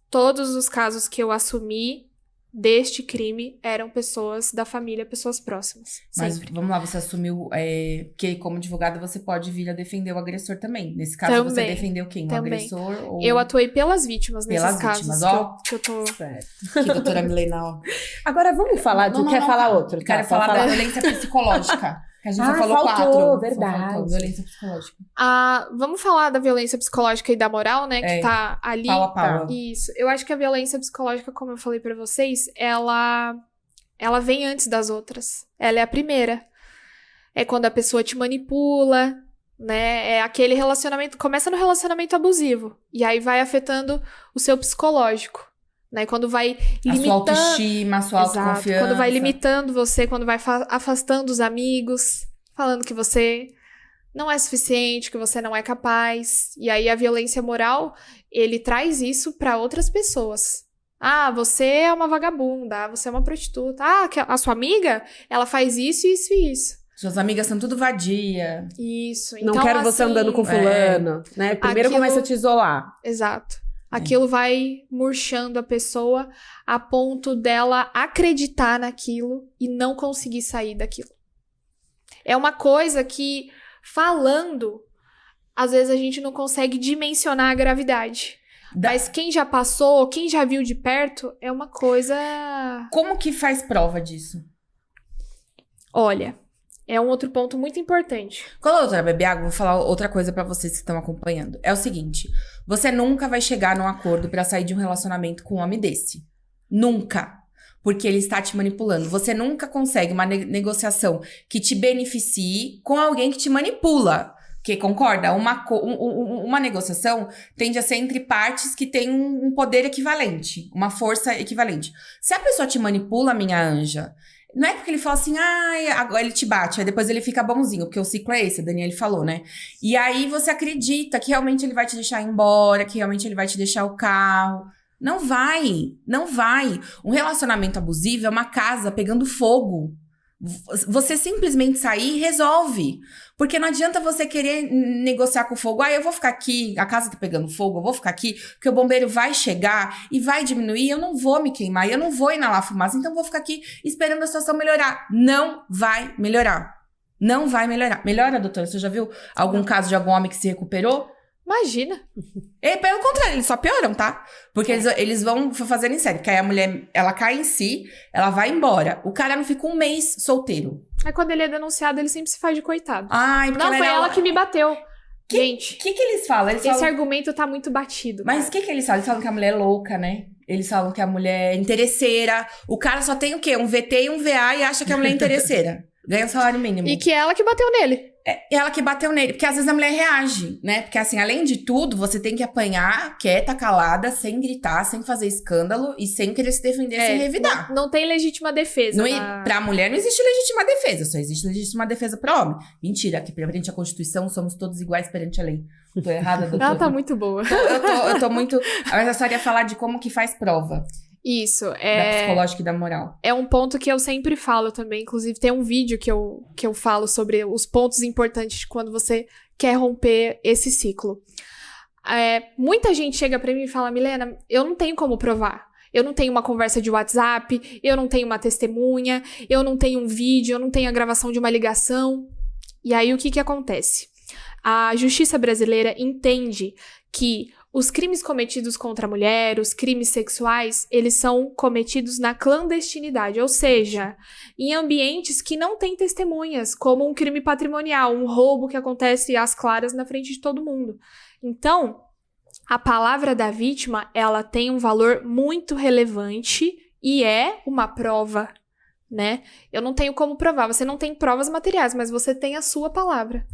Todos os casos que eu assumi deste crime eram pessoas da família, pessoas próximas. Mas sempre. vamos lá, você assumiu que como advogada você pode vir a defender o agressor também. Nesse caso, Também, você defendeu quem? O agressor? Ou... Eu atuei pelas vítimas nesses casos. Vítimas, ó. Que eu tô... Que doutora Milena, ó. Agora vamos falar, tu quer falar outro? Quero falar da violência psicológica. Que a gente já falou faltou, 4. verdade. Faltou, violência psicológica. Vamos falar da violência psicológica e da moral, né? Que tá ali. Pau a pau. Isso. Eu acho que a violência psicológica, como eu falei pra vocês, ela vem antes das outras. Ela é a primeira. É quando a pessoa te manipula, né? É aquele relacionamento... Começa no relacionamento abusivo. E aí vai afetando o seu psicológico. Né? Quando vai limitando... A sua autoestima, a sua autoconfiança. Quando vai limitando você, quando vai afastando os amigos, falando que você não é suficiente, que você não é capaz. E aí a violência moral, ele traz isso pra outras pessoas. Ah, você é uma vagabunda, você é uma prostituta. Ah, a sua amiga, ela faz isso, isso e isso. Suas amigas são tudo vadia. Isso. Não então, quero você andando com fulano, né? Primeiro começa a te isolar. Exato. Aquilo vai murchando a pessoa a ponto dela acreditar naquilo e não conseguir sair daquilo. É uma coisa que, falando, às vezes a gente não consegue dimensionar a gravidade. Mas quem já passou, quem já viu de perto, é uma coisa... Como que faz prova disso? Olha, é um outro ponto muito importante. Quando a doutora bebe água, vou falar outra coisa pra vocês que estão acompanhando. É o seguinte, você nunca vai chegar num acordo pra sair de um relacionamento com um homem desse. Nunca. Porque ele está te manipulando. Você nunca consegue uma negociação que te beneficie com alguém que te manipula. Porque, concorda? Uma negociação tende a ser entre partes que têm um poder equivalente, uma força equivalente. Se a pessoa te manipula, minha anja, não é porque ele fala assim, agora ele te bate, aí depois ele fica bonzinho, porque o ciclo é esse, a Daniele falou, né? E aí você acredita que realmente ele vai te deixar ir embora, que realmente ele vai te deixar o carro. Não vai, não vai. Um relacionamento abusivo é uma casa pegando fogo. Você simplesmente sair e resolve. Porque não adianta você querer negociar com o fogo. Eu vou ficar aqui, a casa tá pegando fogo, eu vou ficar aqui, porque o bombeiro vai chegar e vai diminuir, eu não vou me queimar, eu não vou inalar fumaça, então eu vou ficar aqui esperando a situação melhorar. Não vai melhorar. Não vai melhorar. Melhora, doutora? Você já viu algum caso de algum homem que se recuperou? Imagina. E pelo contrário, eles só pioram, tá? Porque eles vão fazendo em sério. Porque aí a mulher, ela cai em si, ela vai embora. O cara não fica um mês solteiro. Aí quando ele é denunciado, ele sempre se faz de coitado. Porque não, foi ela que me bateu. Gente. O que eles falam? Esse argumento tá muito batido. Mas o que eles falam? Eles falam que a mulher é louca, né? Eles falam que a mulher é interesseira. O cara só tem o quê? Um VT e um VA e acha que a mulher é interesseira. Ganha um salário mínimo. E que é ela que bateu nele. É ela que bateu nele. Porque às vezes a mulher reage, né? Porque assim, além de tudo, você tem que apanhar quieta, calada, sem gritar, sem fazer escambalo e sem querer se defender, sem revidar. Não tem legítima defesa. Pra mulher não existe legítima defesa, só existe legítima defesa pra homem. Mentira, que perante a Constituição somos todos iguais perante a lei. Tô errada, doutora? Ela tá muito boa. Eu tô muito... Mas eu só ia falar de como que faz prova. Isso, da psicológica e da moral. É um ponto que eu sempre falo também. Inclusive, tem um vídeo que eu falo sobre os pontos importantes de quando você quer romper esse ciclo. Muita gente chega pra mim e fala, Milena, eu não tenho como provar. Eu não tenho uma conversa de WhatsApp, eu não tenho uma testemunha, eu não tenho um vídeo, eu não tenho a gravação de uma ligação. E aí, o que acontece? A justiça brasileira entende que os crimes cometidos contra a mulher, os crimes sexuais, eles são cometidos na clandestinidade, ou seja, em ambientes que não têm testemunhas, como um crime patrimonial, um roubo que acontece às claras na frente de todo mundo. Então, a palavra da vítima, ela tem um valor muito relevante e é uma prova, né? Eu não tenho como provar, você não tem provas materiais, mas você tem a sua palavra.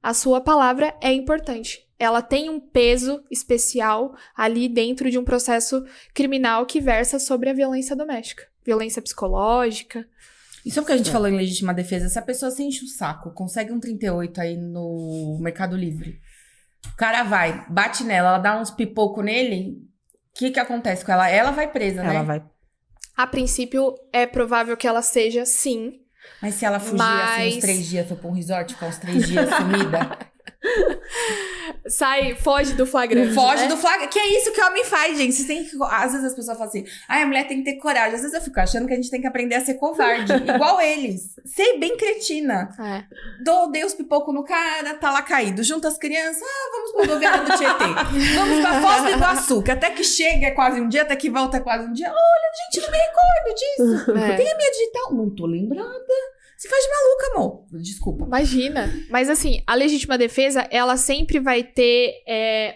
A sua palavra é importante. Ela tem um peso especial ali dentro de um processo criminal que versa sobre a violência doméstica. Violência psicológica. Isso é o que a gente falou em legítima defesa. Se a pessoa se enche o saco, consegue um 38 aí no Mercado Livre, o cara vai, bate nela, ela dá uns pipoco nele, o que acontece com ela? Ela vai presa, né? Ela vai. A princípio, é provável que ela seja, sim. Mas se ela fugir assim uns 3 dias, for pra um resort, ficar uns 3 dias sumida... Foge do flagrante, Foge né? do flagrante. Que é isso que o homem faz, gente. Vocês têm que... Às vezes as pessoas falam assim, a mulher tem que ter coragem. Às vezes eu fico achando que a gente tem que aprender a ser covarde. Igual eles. Ser bem cretina. Dei os pipocos no cara, tá lá caído. Junta as crianças, vamos pra rodoviária do Tietê. Vamos pra Foz do Iguaçu, que até que chega é quase um dia, até que volta é quase um dia. Olha, gente, não me recordo disso. Tem a minha digital? Não tô lembrada. Você faz de maluca, amor. Desculpa. Imagina. Mas assim, a legítima defesa, ela sempre vai ter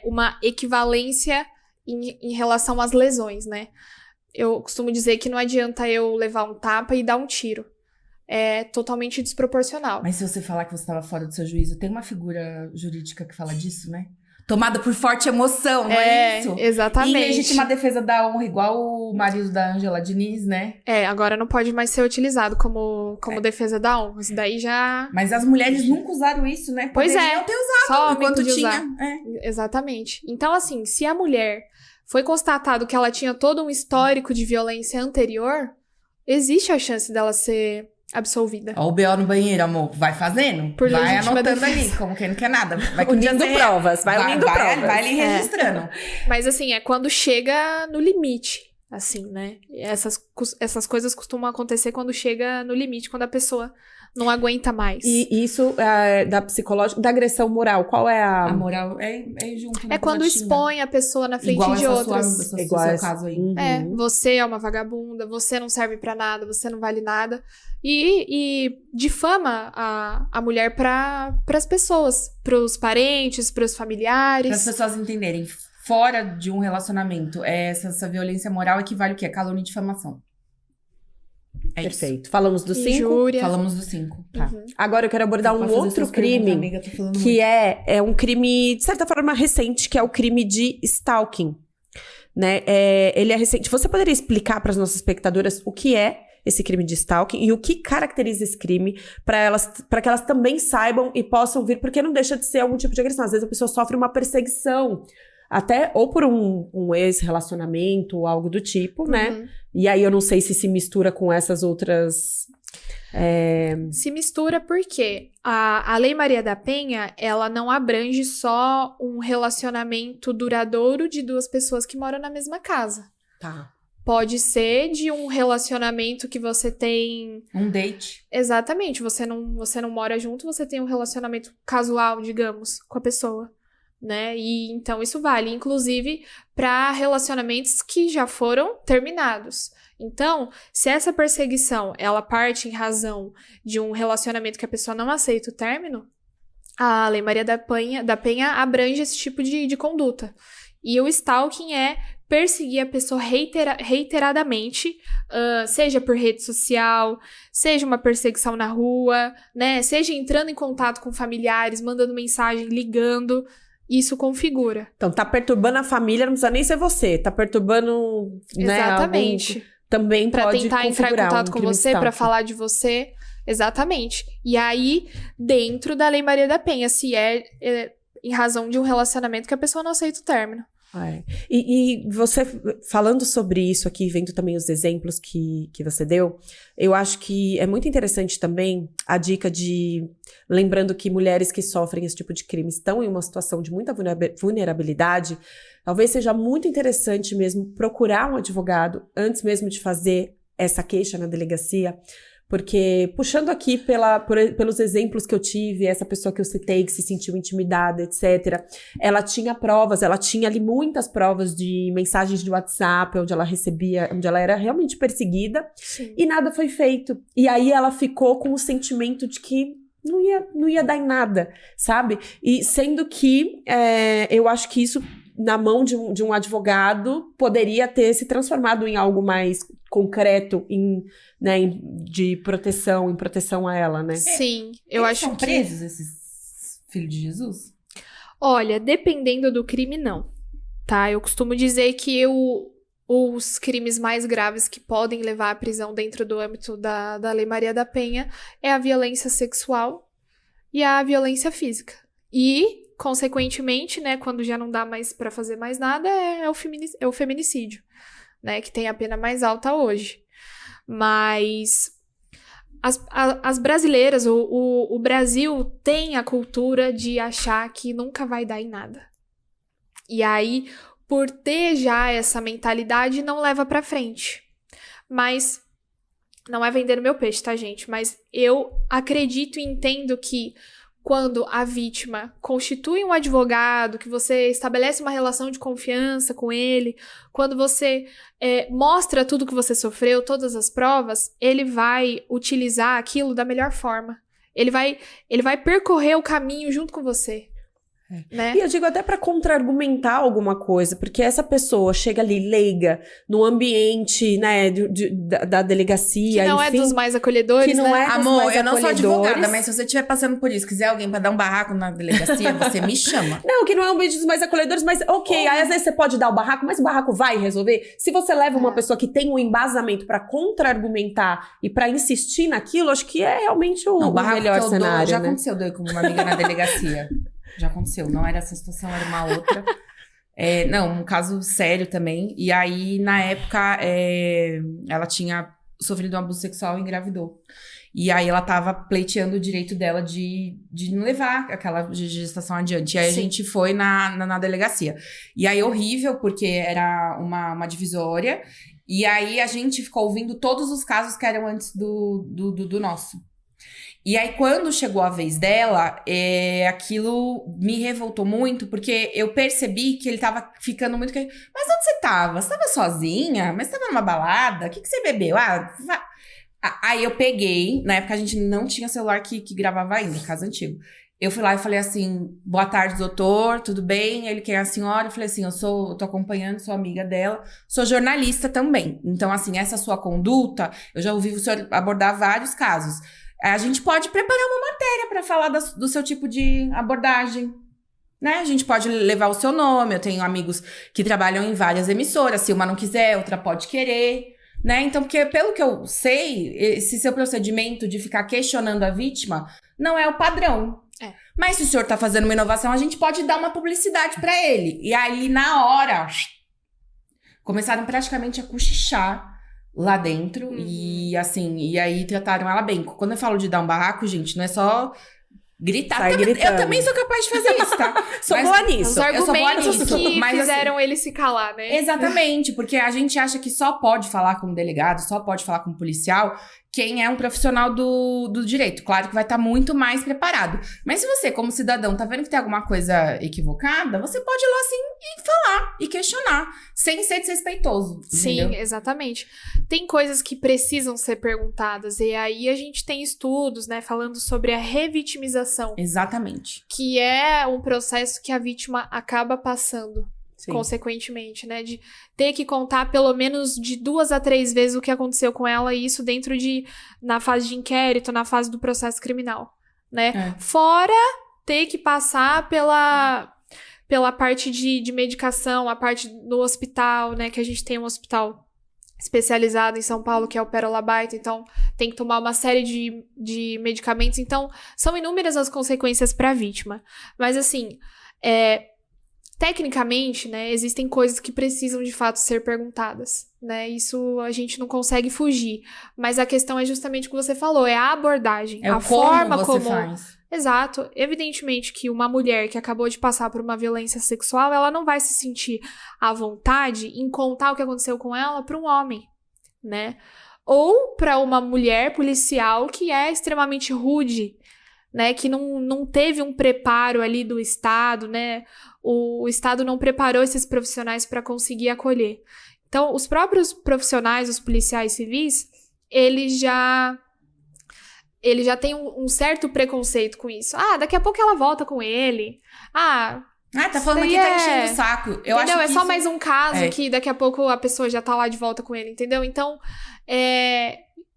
uma equivalência em relação às lesões, né? Eu costumo dizer que não adianta eu levar um tapa e dar um tiro. É totalmente desproporcional. Mas se você falar que você estava fora do seu juízo, tem uma figura jurídica que fala disso, né? Tomada por forte emoção, não é isso? Exatamente. E legítima defesa da honra, igual o marido da Ângela Diniz, né? Agora não pode mais ser utilizado como defesa da honra. Isso daí já... Mas as mulheres nunca usaram isso, né? Poderiam ter usado só enquanto de tinha. Usar. Exatamente. Então, assim, se a mulher foi constatado que ela tinha todo um histórico de violência anterior, existe a chance dela ser absolvida. Ó, o B.O. no banheiro, amor. Vai fazendo. Vai anotando ali, como quem não quer nada. Vai unindo provas. Vai unindo provas. Vai ali registrando. Mas, assim, é quando chega no limite, assim, né? Essas coisas costumam acontecer quando chega no limite, quando a pessoa não aguenta mais. E isso da psicológica, da agressão moral, qual é a... A moral é junto, né? É quando expõe a pessoa na frente igual de outras. Igual seu caso aí. Você é uma vagabunda, você não serve pra nada, você não vale nada. E difama a mulher pras pessoas, pros parentes, pros familiares. Para as pessoas entenderem, fora de um relacionamento, essa violência moral equivale o quê? Calúnia e difamação. Perfeito. Isso. Falamos do 5? Injúria. Falamos do 5. Tá. Agora eu quero abordar um outro crime, amiga, que é um crime, de certa forma, recente, que é o crime de stalking. Né? Ele é recente. Você poderia explicar para as nossas espectadoras o que é esse crime de stalking e o que caracteriza esse crime para que elas também saibam e possam vir, porque não deixa de ser algum tipo de agressão. Às vezes a pessoa sofre uma perseguição, até ou por um ex-relacionamento ou algo do tipo, né? E aí eu não sei se mistura com essas outras... Se mistura porque a Lei Maria da Penha, ela não abrange só um relacionamento duradouro de duas pessoas que moram na mesma casa. Tá. Pode ser de um relacionamento que você tem... Um date. Exatamente. Você não mora junto, você tem um relacionamento casual, digamos, com a pessoa, né? E então isso vale, inclusive, para relacionamentos que já foram terminados. Então, se essa perseguição, ela parte em razão de um relacionamento que a pessoa não aceita o término, a Lei Maria da Penha abrange esse tipo de conduta. E o stalking é perseguir a pessoa reiteradamente, seja por rede social, seja uma perseguição na rua, né? Seja entrando em contato com familiares, mandando mensagem, ligando. Isso configura. Então, tá perturbando a família, não precisa nem ser você. Tá perturbando, né, exatamente. Também pra pode tentar entrar em contato com você, pra pra falar de você. Exatamente. E aí, dentro da Lei Maria da Penha, se é em razão de um relacionamento que a pessoa não aceita o término. E você, falando sobre isso aqui, vendo também os exemplos que você deu, eu acho que é muito interessante também a dica de... Lembrando que mulheres que sofrem esse tipo de crime estão em uma situação de muita vulnerabilidade, talvez seja muito interessante mesmo procurar um advogado antes mesmo de fazer essa queixa na delegacia, porque puxando aqui pelos exemplos que eu tive, essa pessoa que eu citei que se sentiu intimidada, etc., ela tinha provas, ela tinha ali muitas provas de mensagens de WhatsApp, onde ela era realmente perseguida. Sim. E nada foi feito. E aí ela ficou com o sentimento de que não ia dar em nada, sabe? E sendo que eu acho que isso, na mão de um advogado, poderia ter se transformado em algo mais concreto de proteção, em proteção a ela, né? Sim, eu Eles acho são que... presos, esses filhos de Jesus? Olha, dependendo do crime, não. Tá? Eu costumo dizer que os crimes mais graves que podem levar à prisão dentro do âmbito da Lei Maria da Penha é a violência sexual e a violência física. E, consequentemente, né, quando já não dá mais pra fazer mais nada, é o feminicídio, né, que tem a pena mais alta hoje. Mas as brasileiras, o Brasil tem a cultura de achar que nunca vai dar em nada. E aí, por ter já essa mentalidade, não leva pra frente. Mas, não é vender o meu peixe, tá, gente? Mas eu acredito e entendo que quando a vítima constitui um advogado, que você estabelece uma relação de confiança com ele, quando você mostra tudo que você sofreu, todas as provas, ele vai utilizar aquilo da melhor forma. Ele vai percorrer o caminho junto com você. Né? E eu digo até pra contra-argumentar alguma coisa, porque essa pessoa chega ali leiga no ambiente, né, da delegacia, Que não enfim, é dos mais acolhedores, que não né? é dos Amor, mais eu não sou acolhedores. advogada, mas se você estiver passando por isso, quiser alguém pra dar um barraco na delegacia, você me chama. Não, que não é um ambiente dos mais acolhedores, mas ok, aí às vezes você pode dar o barraco, mas o barraco vai resolver. Se você leva uma pessoa que tem um embasamento pra contra-argumentar e pra insistir naquilo, acho que é realmente o barraco melhor que eu cenário, já né? aconteceu, deu com uma amiga na delegacia. Já aconteceu, não era essa situação, era uma outra. Não, um caso sério também. E aí, na época, ela tinha sofrido um abuso sexual e engravidou. E aí, ela tava pleiteando o direito dela de não levar aquela gestação adiante. E aí, Sim. a gente foi na delegacia. E aí, horrível, porque era uma divisória. E aí, a gente ficou ouvindo todos os casos que eram antes do nosso. E aí, quando chegou a vez dela, aquilo me revoltou muito, porque eu percebi que ele tava ficando muito... Mas onde você tava? Você tava sozinha? Mas você tava numa balada? O que você bebeu? Aí eu peguei, na época a gente não tinha celular que gravava ainda, caso antigo. Eu fui lá e falei assim, boa tarde, doutor, tudo bem? Ele, quem é a senhora? Eu falei assim, eu tô acompanhando, sou amiga dela, sou jornalista também. Então, assim, essa sua conduta, eu já ouvi o senhor abordar vários casos. A gente pode preparar uma matéria para falar do seu tipo de abordagem, né? A gente pode levar o seu nome, eu tenho amigos que trabalham em várias emissoras, se uma não quiser, outra pode querer, né? Então, porque pelo que eu sei, esse seu procedimento de ficar questionando a vítima não é o padrão. Mas se o senhor tá fazendo uma inovação, a gente pode dar uma publicidade para ele. E aí, na hora, começaram praticamente a cochichar lá dentro, e assim, e aí trataram ela bem. Quando eu falo de dar um barraco, gente, não é só gritar. Eu também sou capaz de fazer isso, tá? Sou boa nisso. Os argumentos que mas, fizeram ele se calar, né? Exatamente, porque a gente acha que só pode falar com o delegado, só pode falar com o policial quem é um profissional do direito. Claro que vai estar muito mais preparado. Mas se você, como cidadão, tá vendo que tem alguma coisa equivocada, você pode ir lá assim e falar e questionar, sem ser desrespeitoso. Sim, entendeu? exatamente. Tem coisas que precisam ser perguntadas, e aí a gente tem estudos, né, falando sobre a revitimização, Exatamente. que é um processo que a vítima acaba passando. Sim. Consequentemente, né? De ter que contar pelo menos de 2 a 3 vezes o que aconteceu com ela, e isso na fase de inquérito, na fase do processo criminal, né? Fora ter que passar pela parte de medicação, a parte do hospital, né? Que a gente tem um hospital especializado em São Paulo, que é o Pérola Baita, então tem que tomar uma série de medicamentos. Então, são inúmeras as consequências para a vítima. Mas, assim, tecnicamente, né, existem coisas que precisam de fato ser perguntadas, né? Isso a gente não consegue fugir. Mas a questão é justamente o que você falou, é a abordagem, a forma você como faz. Exato. Evidentemente que uma mulher que acabou de passar por uma violência sexual, ela não vai se sentir à vontade em contar o que aconteceu com ela para um homem, né? Ou para uma mulher policial que é extremamente rude, né? Que não teve um preparo ali do Estado, né? O Estado não preparou esses profissionais para conseguir acolher. Então, os próprios profissionais, os policiais civis, eles já têm um certo preconceito com isso. Ah, daqui a pouco ela volta com ele. Ah, Ah, tá falando Isso aqui, daí tá é- enchendo o saco. Eu Entendeu? acho É que só isso- mais um caso É. que daqui a pouco a pessoa já tá lá de volta com ele, entendeu? Então,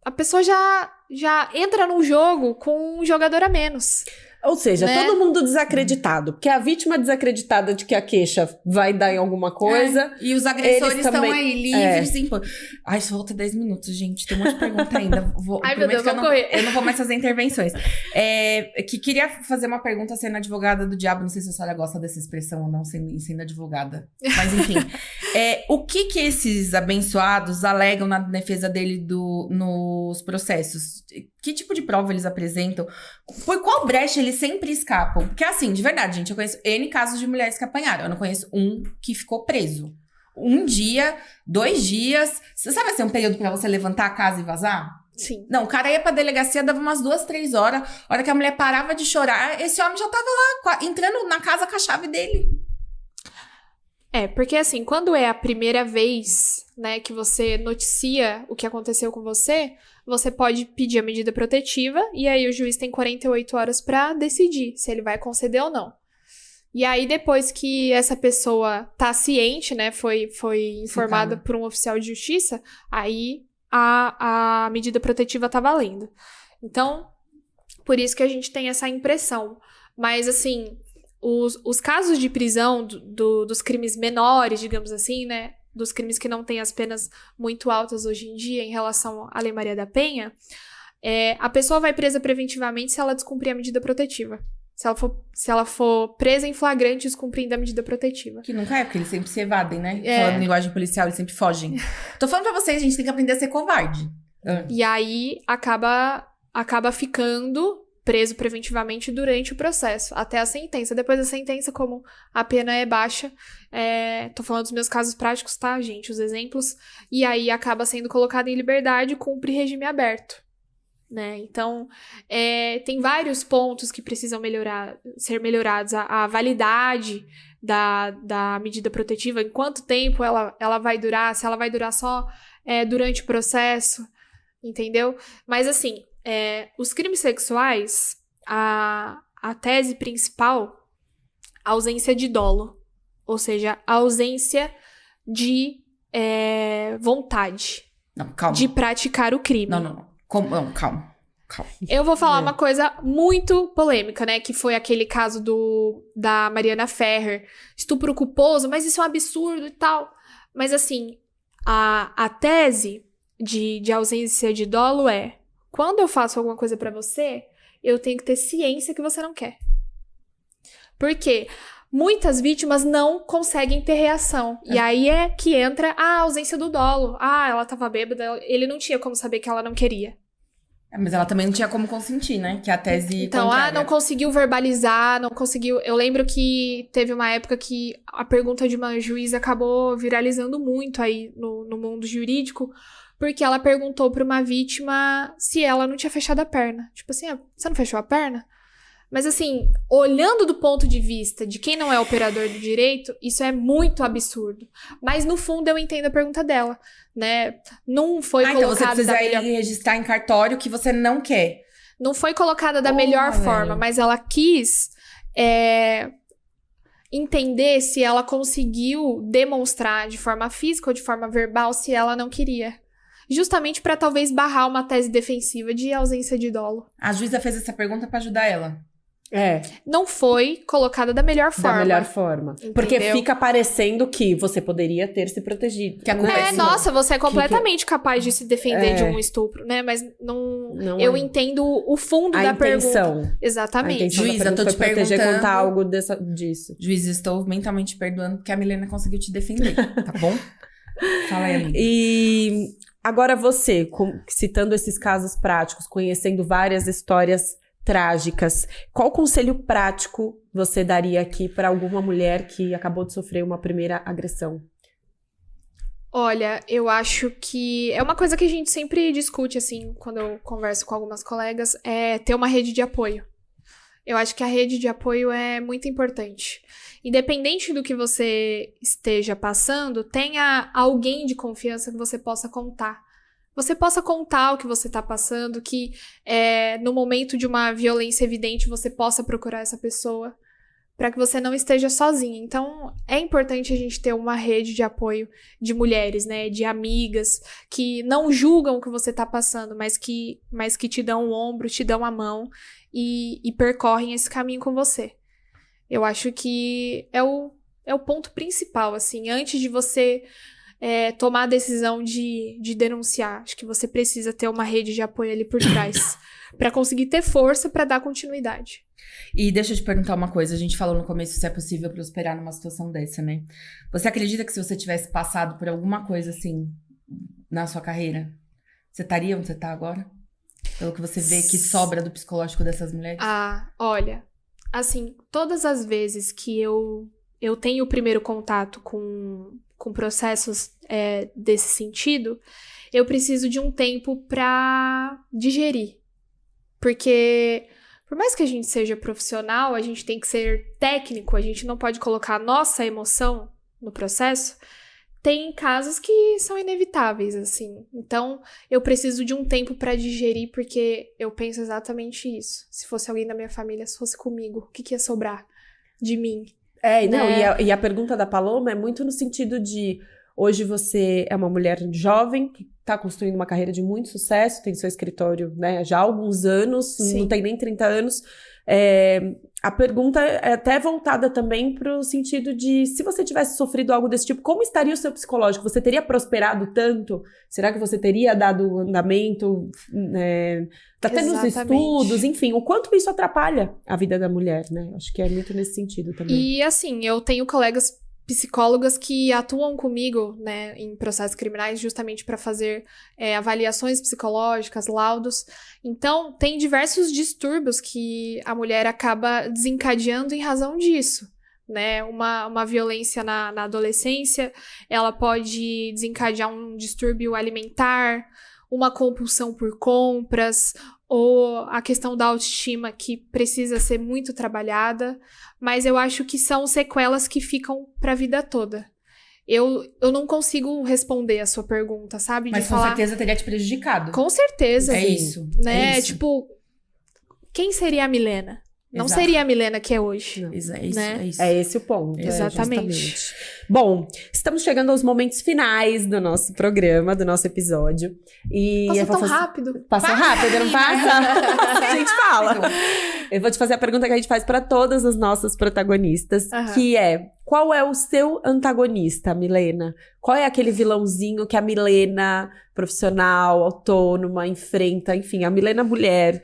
a pessoa já entra no jogo com um jogador a menos. Ou seja, Né? todo mundo desacreditado. Porque a vítima desacreditada de que a queixa vai dar em alguma coisa. E os agressores Eles estão também- aí, livres. Ai, só falta 10 minutos, gente. Tem um monte de pergunta ainda. Ai, meu Prometo Deus, que vamos correr. eu não vou mais fazer intervenções. Que queria fazer uma pergunta sendo advogada do diabo. Não sei se a senhora gosta dessa expressão ou não, sendo advogada. Mas, enfim. O que esses abençoados alegam na defesa dele nos processos? Que tipo de prova eles apresentam? Por qual brecha eles sempre escapam? Porque, assim, de verdade, gente, eu conheço N casos de mulheres que apanharam. Eu não conheço um que ficou preso. 1 dia, 2 dias. Você sabe assim, um período pra você levantar a casa e vazar? Sim. Não, o cara ia pra delegacia, dava umas 2, 3 horas. A hora que a mulher parava de chorar, esse homem já tava lá, entrando na casa com a chave dele. Porque assim, quando é a primeira vez, né, que você noticia o que aconteceu com você, você pode pedir a medida protetiva e aí o juiz tem 48 horas pra decidir se ele vai conceder ou não. E aí, depois que essa pessoa tá ciente, né, foi informada por um oficial de justiça, aí a medida protetiva tá valendo. Então, por isso que a gente tem essa impressão. Mas, assim, os casos de prisão dos crimes menores, digamos assim, né, dos crimes que não têm as penas muito altas hoje em dia em relação à Lei Maria da Penha, a pessoa vai presa preventivamente se ela descumprir a medida protetiva. Se ela for presa em flagrante descumprindo a medida protetiva. Que nunca é, porque eles sempre se evadem, né? Falando em linguagem policial, eles sempre fogem. Tô falando pra vocês, a gente tem que aprender a ser covarde. E aí, acaba ficando preso preventivamente durante o processo, até a sentença. Depois da sentença, como a pena é baixa, tô falando dos meus casos práticos, tá, gente? Os exemplos. E aí, acaba sendo colocado em liberdade e cumpre regime aberto. Né? Então, tem vários pontos que precisam ser melhorados. A validade da medida protetiva, em quanto tempo ela vai durar, se ela vai durar só durante o processo, entendeu? Mas, assim, os crimes sexuais, a tese principal, a ausência de dolo, ou seja, a ausência de vontade Não, calma. de praticar o crime. Não. Não, calma. Eu vou falar uma coisa muito polêmica, né? Que foi aquele caso da Mariana Ferrer. Estupro culposo, mas isso é um absurdo e tal. Mas, assim, a tese de ausência de dolo quando eu faço alguma coisa pra você, eu tenho que ter ciência que você não quer. Por quê? Muitas vítimas não conseguem ter reação. E aí é que entra a ausência do dolo. Ela tava bêbada, ele não tinha como saber que ela não queria. Mas ela também não tinha como consentir, né? Que é a tese Então, contrária. não conseguiu verbalizar, não conseguiu... Eu lembro que teve uma época que a pergunta de uma juíza acabou viralizando muito aí no mundo jurídico, porque ela perguntou pra uma vítima se ela não tinha fechado a perna. Tipo assim, você não fechou a perna? Mas assim, olhando do ponto de vista de quem não é operador do direito, isso é muito absurdo. Mas no fundo eu entendo a pergunta dela, né? Não foi então você colocado precisa da melhor... registrar em cartório que você não quer. Não foi colocada da melhor forma, mas ela quis entender se ela conseguiu demonstrar de forma física ou de forma verbal se ela não queria. Justamente para talvez barrar uma tese defensiva de ausência de dolo. A juíza fez essa pergunta pra ajudar ela. Não foi colocada da melhor forma. Da melhor forma. Entendeu? Porque fica parecendo que você poderia ter se protegido. Que a culpa é sua. Nossa, você é completamente capaz de se defender de um estupro, né? Mas não eu entendo o fundo da intenção. pergunta. Exatamente. A intenção Juíza, da pergunta tô te foi proteger perguntando. contra algo disso. Juiz, estou mentalmente perdoando porque a Milena conseguiu te defender, tá bom? Fala aí, amiga. E agora você, citando esses casos práticos, conhecendo várias histórias trágicas, qual conselho prático você daria aqui para alguma mulher que acabou de sofrer uma primeira agressão? Olha, eu acho que é uma coisa que a gente sempre discute, assim, quando eu converso com algumas colegas, é ter uma rede de apoio. Eu acho que a rede de apoio é muito importante. Independente do que você esteja passando, tenha alguém de confiança que você possa contar. Você possa contar o que você está passando, que no momento de uma violência evidente você possa procurar essa pessoa. para que você não esteja sozinha. Então, é importante a gente ter uma rede de apoio de mulheres, né? De amigas que não julgam o que você tá passando, mas que te dão o ombro, te dão a mão e percorrem esse caminho com você. Eu acho que é o ponto principal, assim. Antes de você tomar a decisão de denunciar, acho que você precisa ter uma rede de apoio ali por trás para conseguir ter força para dar continuidade. E deixa eu te perguntar uma coisa. A gente falou no começo se é possível prosperar numa situação dessa, né? Você acredita que se você tivesse passado por alguma coisa assim na sua carreira, você estaria onde você tá agora? Pelo que você vê que sobra do psicológico dessas mulheres? Ah, olha, assim, todas as vezes que eu tenho o primeiro contato com processos desse sentido, eu preciso de um tempo pra digerir. Porque, por mais que a gente seja profissional, a gente tem que ser técnico, a gente não pode colocar a nossa emoção no processo. Tem casos que são inevitáveis, assim. Então, eu preciso de um tempo pra digerir, porque eu penso exatamente isso. Se fosse alguém da minha família, se fosse comigo, o que ia sobrar de mim? E a pergunta da Paloma é muito no sentido de... Hoje você é uma mulher jovem, que está construindo uma carreira de muito sucesso, tem seu escritório, né, já há alguns anos, Sim. não tem nem 30 anos. A pergunta é até voltada também para o sentido de, se você tivesse sofrido algo desse tipo, como estaria o seu psicológico? Você teria prosperado tanto? Será que você teria dado andamento, até nos estudos? Enfim, o quanto isso atrapalha a vida da mulher, né? Acho que é muito nesse sentido também. E assim, eu tenho colegas psicólogas que atuam comigo, né, em processos criminais justamente para fazer avaliações psicológicas, laudos. Então, tem diversos distúrbios que a mulher acaba desencadeando em razão disso, né? Uma violência na adolescência, ela pode desencadear um distúrbio alimentar, uma compulsão por compras, ou a questão da autoestima que precisa ser muito trabalhada, mas eu acho que são sequelas que ficam pra vida toda. Eu não consigo responder a sua pergunta, sabe? Mas com certeza teria te prejudicado. Com certeza. É isso. Né? É isso. Tipo, quem seria a Milena? Não Exato. seria a Milena que é hoje. É isso, né? é isso. É esse o ponto. Exatamente. Justamente. Bom, estamos chegando aos momentos finais do nosso programa, do nosso episódio. E Passa eu vou tão rápido. Passa rápido, não passa? A gente fala. Eu vou te fazer a pergunta que a gente faz para todas as nossas protagonistas, que é: qual é o seu antagonista, Milena? Qual é aquele vilãozinho que a Milena, profissional, autônoma, enfrenta? Enfim, a Milena mulher.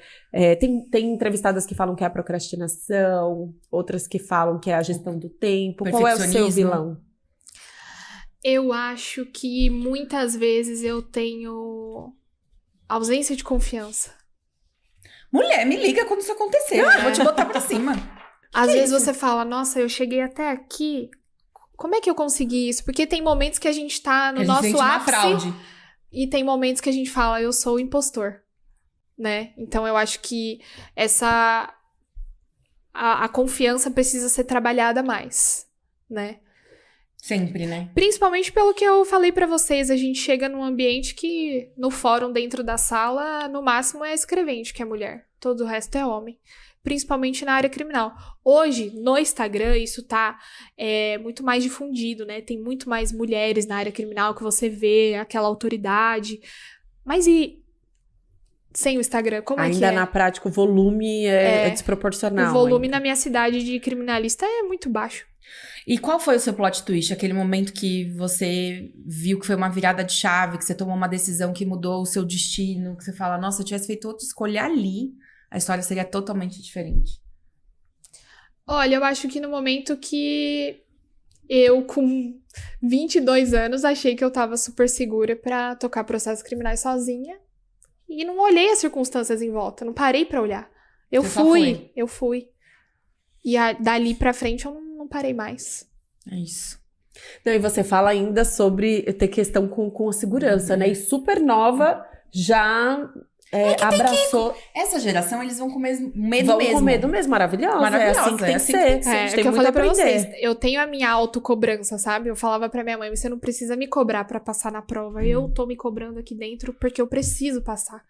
Tem entrevistadas que falam que é a procrastinação, outras que falam que é a gestão do tempo. Qual é o seu vilão? Eu acho que muitas vezes eu tenho ausência de confiança. Mulher, me liga quando isso acontecer. Eu vou te botar pra cima. Às vezes você fala, nossa, eu cheguei até aqui. Como é que eu consegui isso? Porque tem momentos que a gente tá no nosso ápice. Uma fraude. E tem momentos que a gente fala, eu sou o impostor. Né? Então eu acho que a confiança precisa ser trabalhada mais, né? Sempre, né? Principalmente pelo que eu falei pra vocês, a gente chega num ambiente que no fórum dentro da sala, no máximo é a escrevente que é mulher, todo o resto é homem, principalmente na área criminal. Hoje, no Instagram, isso tá muito mais difundido, né? Tem muito mais mulheres na área criminal que você vê, aquela autoridade, mas e sem o Instagram, como é que é? Ainda na prática, o volume é desproporcional. O volume na minha cidade de criminalista é muito baixo. E qual foi o seu plot twist? Aquele momento que você viu que foi uma virada de chave, que você tomou uma decisão que mudou o seu destino, que você fala, nossa, se eu tivesse feito outra escolha ali, a história seria totalmente diferente. Olha, eu acho que no momento que eu, com 22 anos, achei que eu tava super segura pra tocar processos criminais sozinha. E não olhei as circunstâncias em volta, não parei pra olhar. Eu fui. E dali pra frente eu não parei mais. É isso. Não, e você fala ainda sobre ter questão com a segurança, né? E super nova já abraçou. Essa geração, eles vão com medo mesmo. Vão com medo mesmo, maravilhosa. É assim que tem que ser. A gente tem eu muito falei a pra aprender. vocês, eu tenho a minha autocobrança, sabe? Eu falava pra minha mãe, você não precisa me cobrar pra passar na prova. Eu tô me cobrando aqui dentro porque eu preciso passar.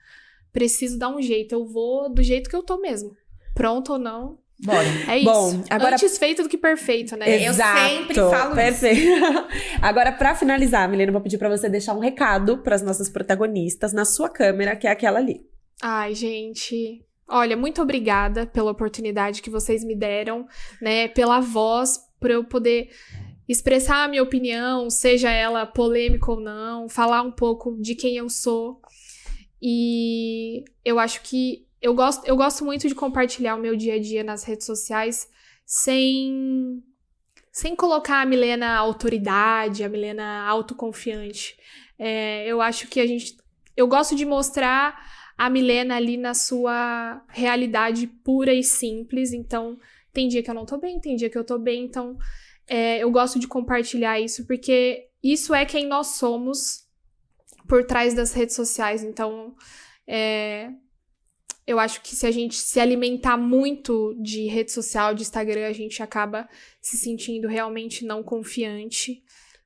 Preciso dar um jeito. Eu vou do jeito que eu tô mesmo. Pronto ou não. Bora. É isso. Bom, agora... Antes feito do que perfeito, né? Exato, Eu sempre falo perfeito. Agora, pra finalizar, Milena, eu vou pedir pra você deixar um recado pras nossas protagonistas na sua câmera, que é aquela ali. Ai, gente. Olha, muito obrigada pela oportunidade que vocês me deram, né? Pela voz, pra eu poder expressar a minha opinião, seja ela polêmica ou não, falar um pouco de quem eu sou. E eu acho que eu gosto muito de compartilhar o meu dia a dia nas redes sociais sem colocar a Milena autoridade, a Milena autoconfiante. Eu acho que eu gosto de mostrar a Milena ali na sua realidade pura e simples. Então, tem dia que eu não tô bem, tem dia que eu tô bem. Então, eu gosto de compartilhar isso, porque isso é quem nós somos por trás das redes sociais. Então, eu acho que se a gente se alimentar muito de rede social, de Instagram, a gente acaba se sentindo realmente não confiante.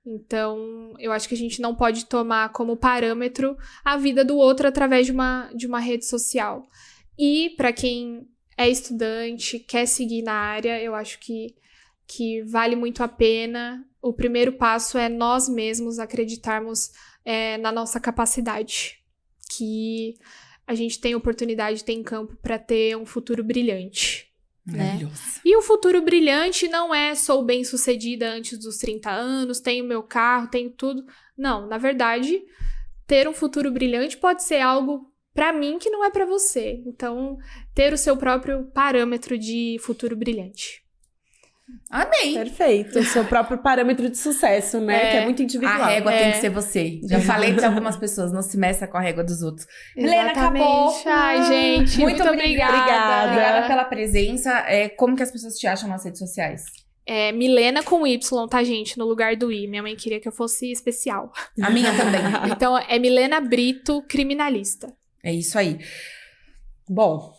Então, eu acho que a gente não pode tomar como parâmetro a vida do outro através de uma rede social. E, para quem é estudante, quer seguir na área, eu acho que vale muito a pena. O primeiro passo é nós mesmos acreditarmos na nossa capacidade, que a gente tem oportunidade, tem campo para ter um futuro brilhante. Né? E o futuro brilhante não é sou bem-sucedida antes dos 30 anos, tenho meu carro, tenho tudo. Não, na verdade, ter um futuro brilhante pode ser algo para mim que não é para você. Então, ter o seu próprio parâmetro de futuro brilhante. Amei. Perfeito. O seu próprio parâmetro de sucesso, né? Que é muito individual. A régua tem que ser você. Já falei para algumas pessoas, não se meça com a régua dos outros. Milena, acabou. Ai, gente, muito obrigada. Obrigada pela presença. Como que as pessoas te acham nas redes sociais? Milena com Y, tá, gente? No lugar do I. Minha mãe queria que eu fosse especial. A minha também. Então, é Milena Brito, criminalista. É isso aí. Bom,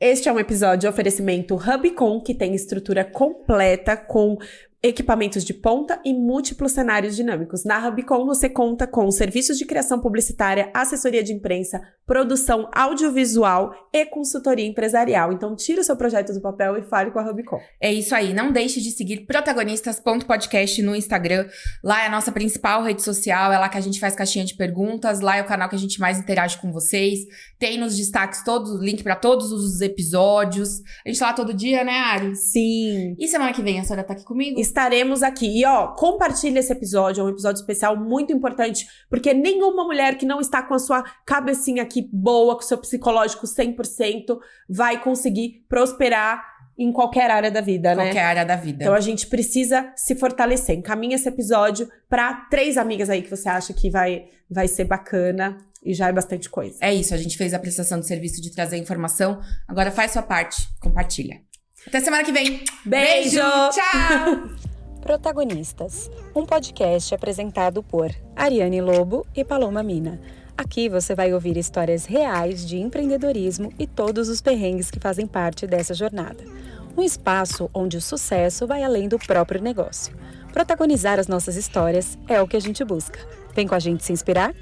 este é um episódio de oferecimento Hubcon, que tem estrutura completa com equipamentos de ponta e múltiplos cenários dinâmicos. Na Hubcon você conta com serviços de criação publicitária, assessoria de imprensa, produção audiovisual e consultoria empresarial. Então tira o seu projeto do papel e fale com a Hubcon. É isso aí, não deixe de seguir protagonistas.podcast no Instagram. Lá é a nossa principal rede social, é lá que a gente faz caixinha de perguntas, lá é o canal que a gente mais interage com vocês. Tem nos destaques todo o link para todos os episódios. A gente tá lá todo dia, né, Ari? Sim. E semana que vem a senhora tá aqui comigo? Estaremos aqui. E compartilha esse episódio, é um episódio especial muito importante, porque nenhuma mulher que não está com a sua cabecinha aqui boa, com o seu psicológico 100%, vai conseguir prosperar em qualquer área da vida, né? Qualquer área da vida. Então a gente precisa se fortalecer. Encaminha esse episódio para 3 amigas aí que você acha que vai ser bacana. E já é bastante coisa. É isso, a gente fez a prestação de serviço de trazer informação. Agora faz sua parte, compartilha. Até semana que vem. Beijo! Tchau! Protagonistas, um podcast apresentado por Ariane Lobo e Paloma Mina. Aqui você vai ouvir histórias reais de empreendedorismo e todos os perrengues que fazem parte dessa jornada. Um espaço onde o sucesso vai além do próprio negócio. Protagonizar as nossas histórias é o que a gente busca. Vem com a gente se inspirar?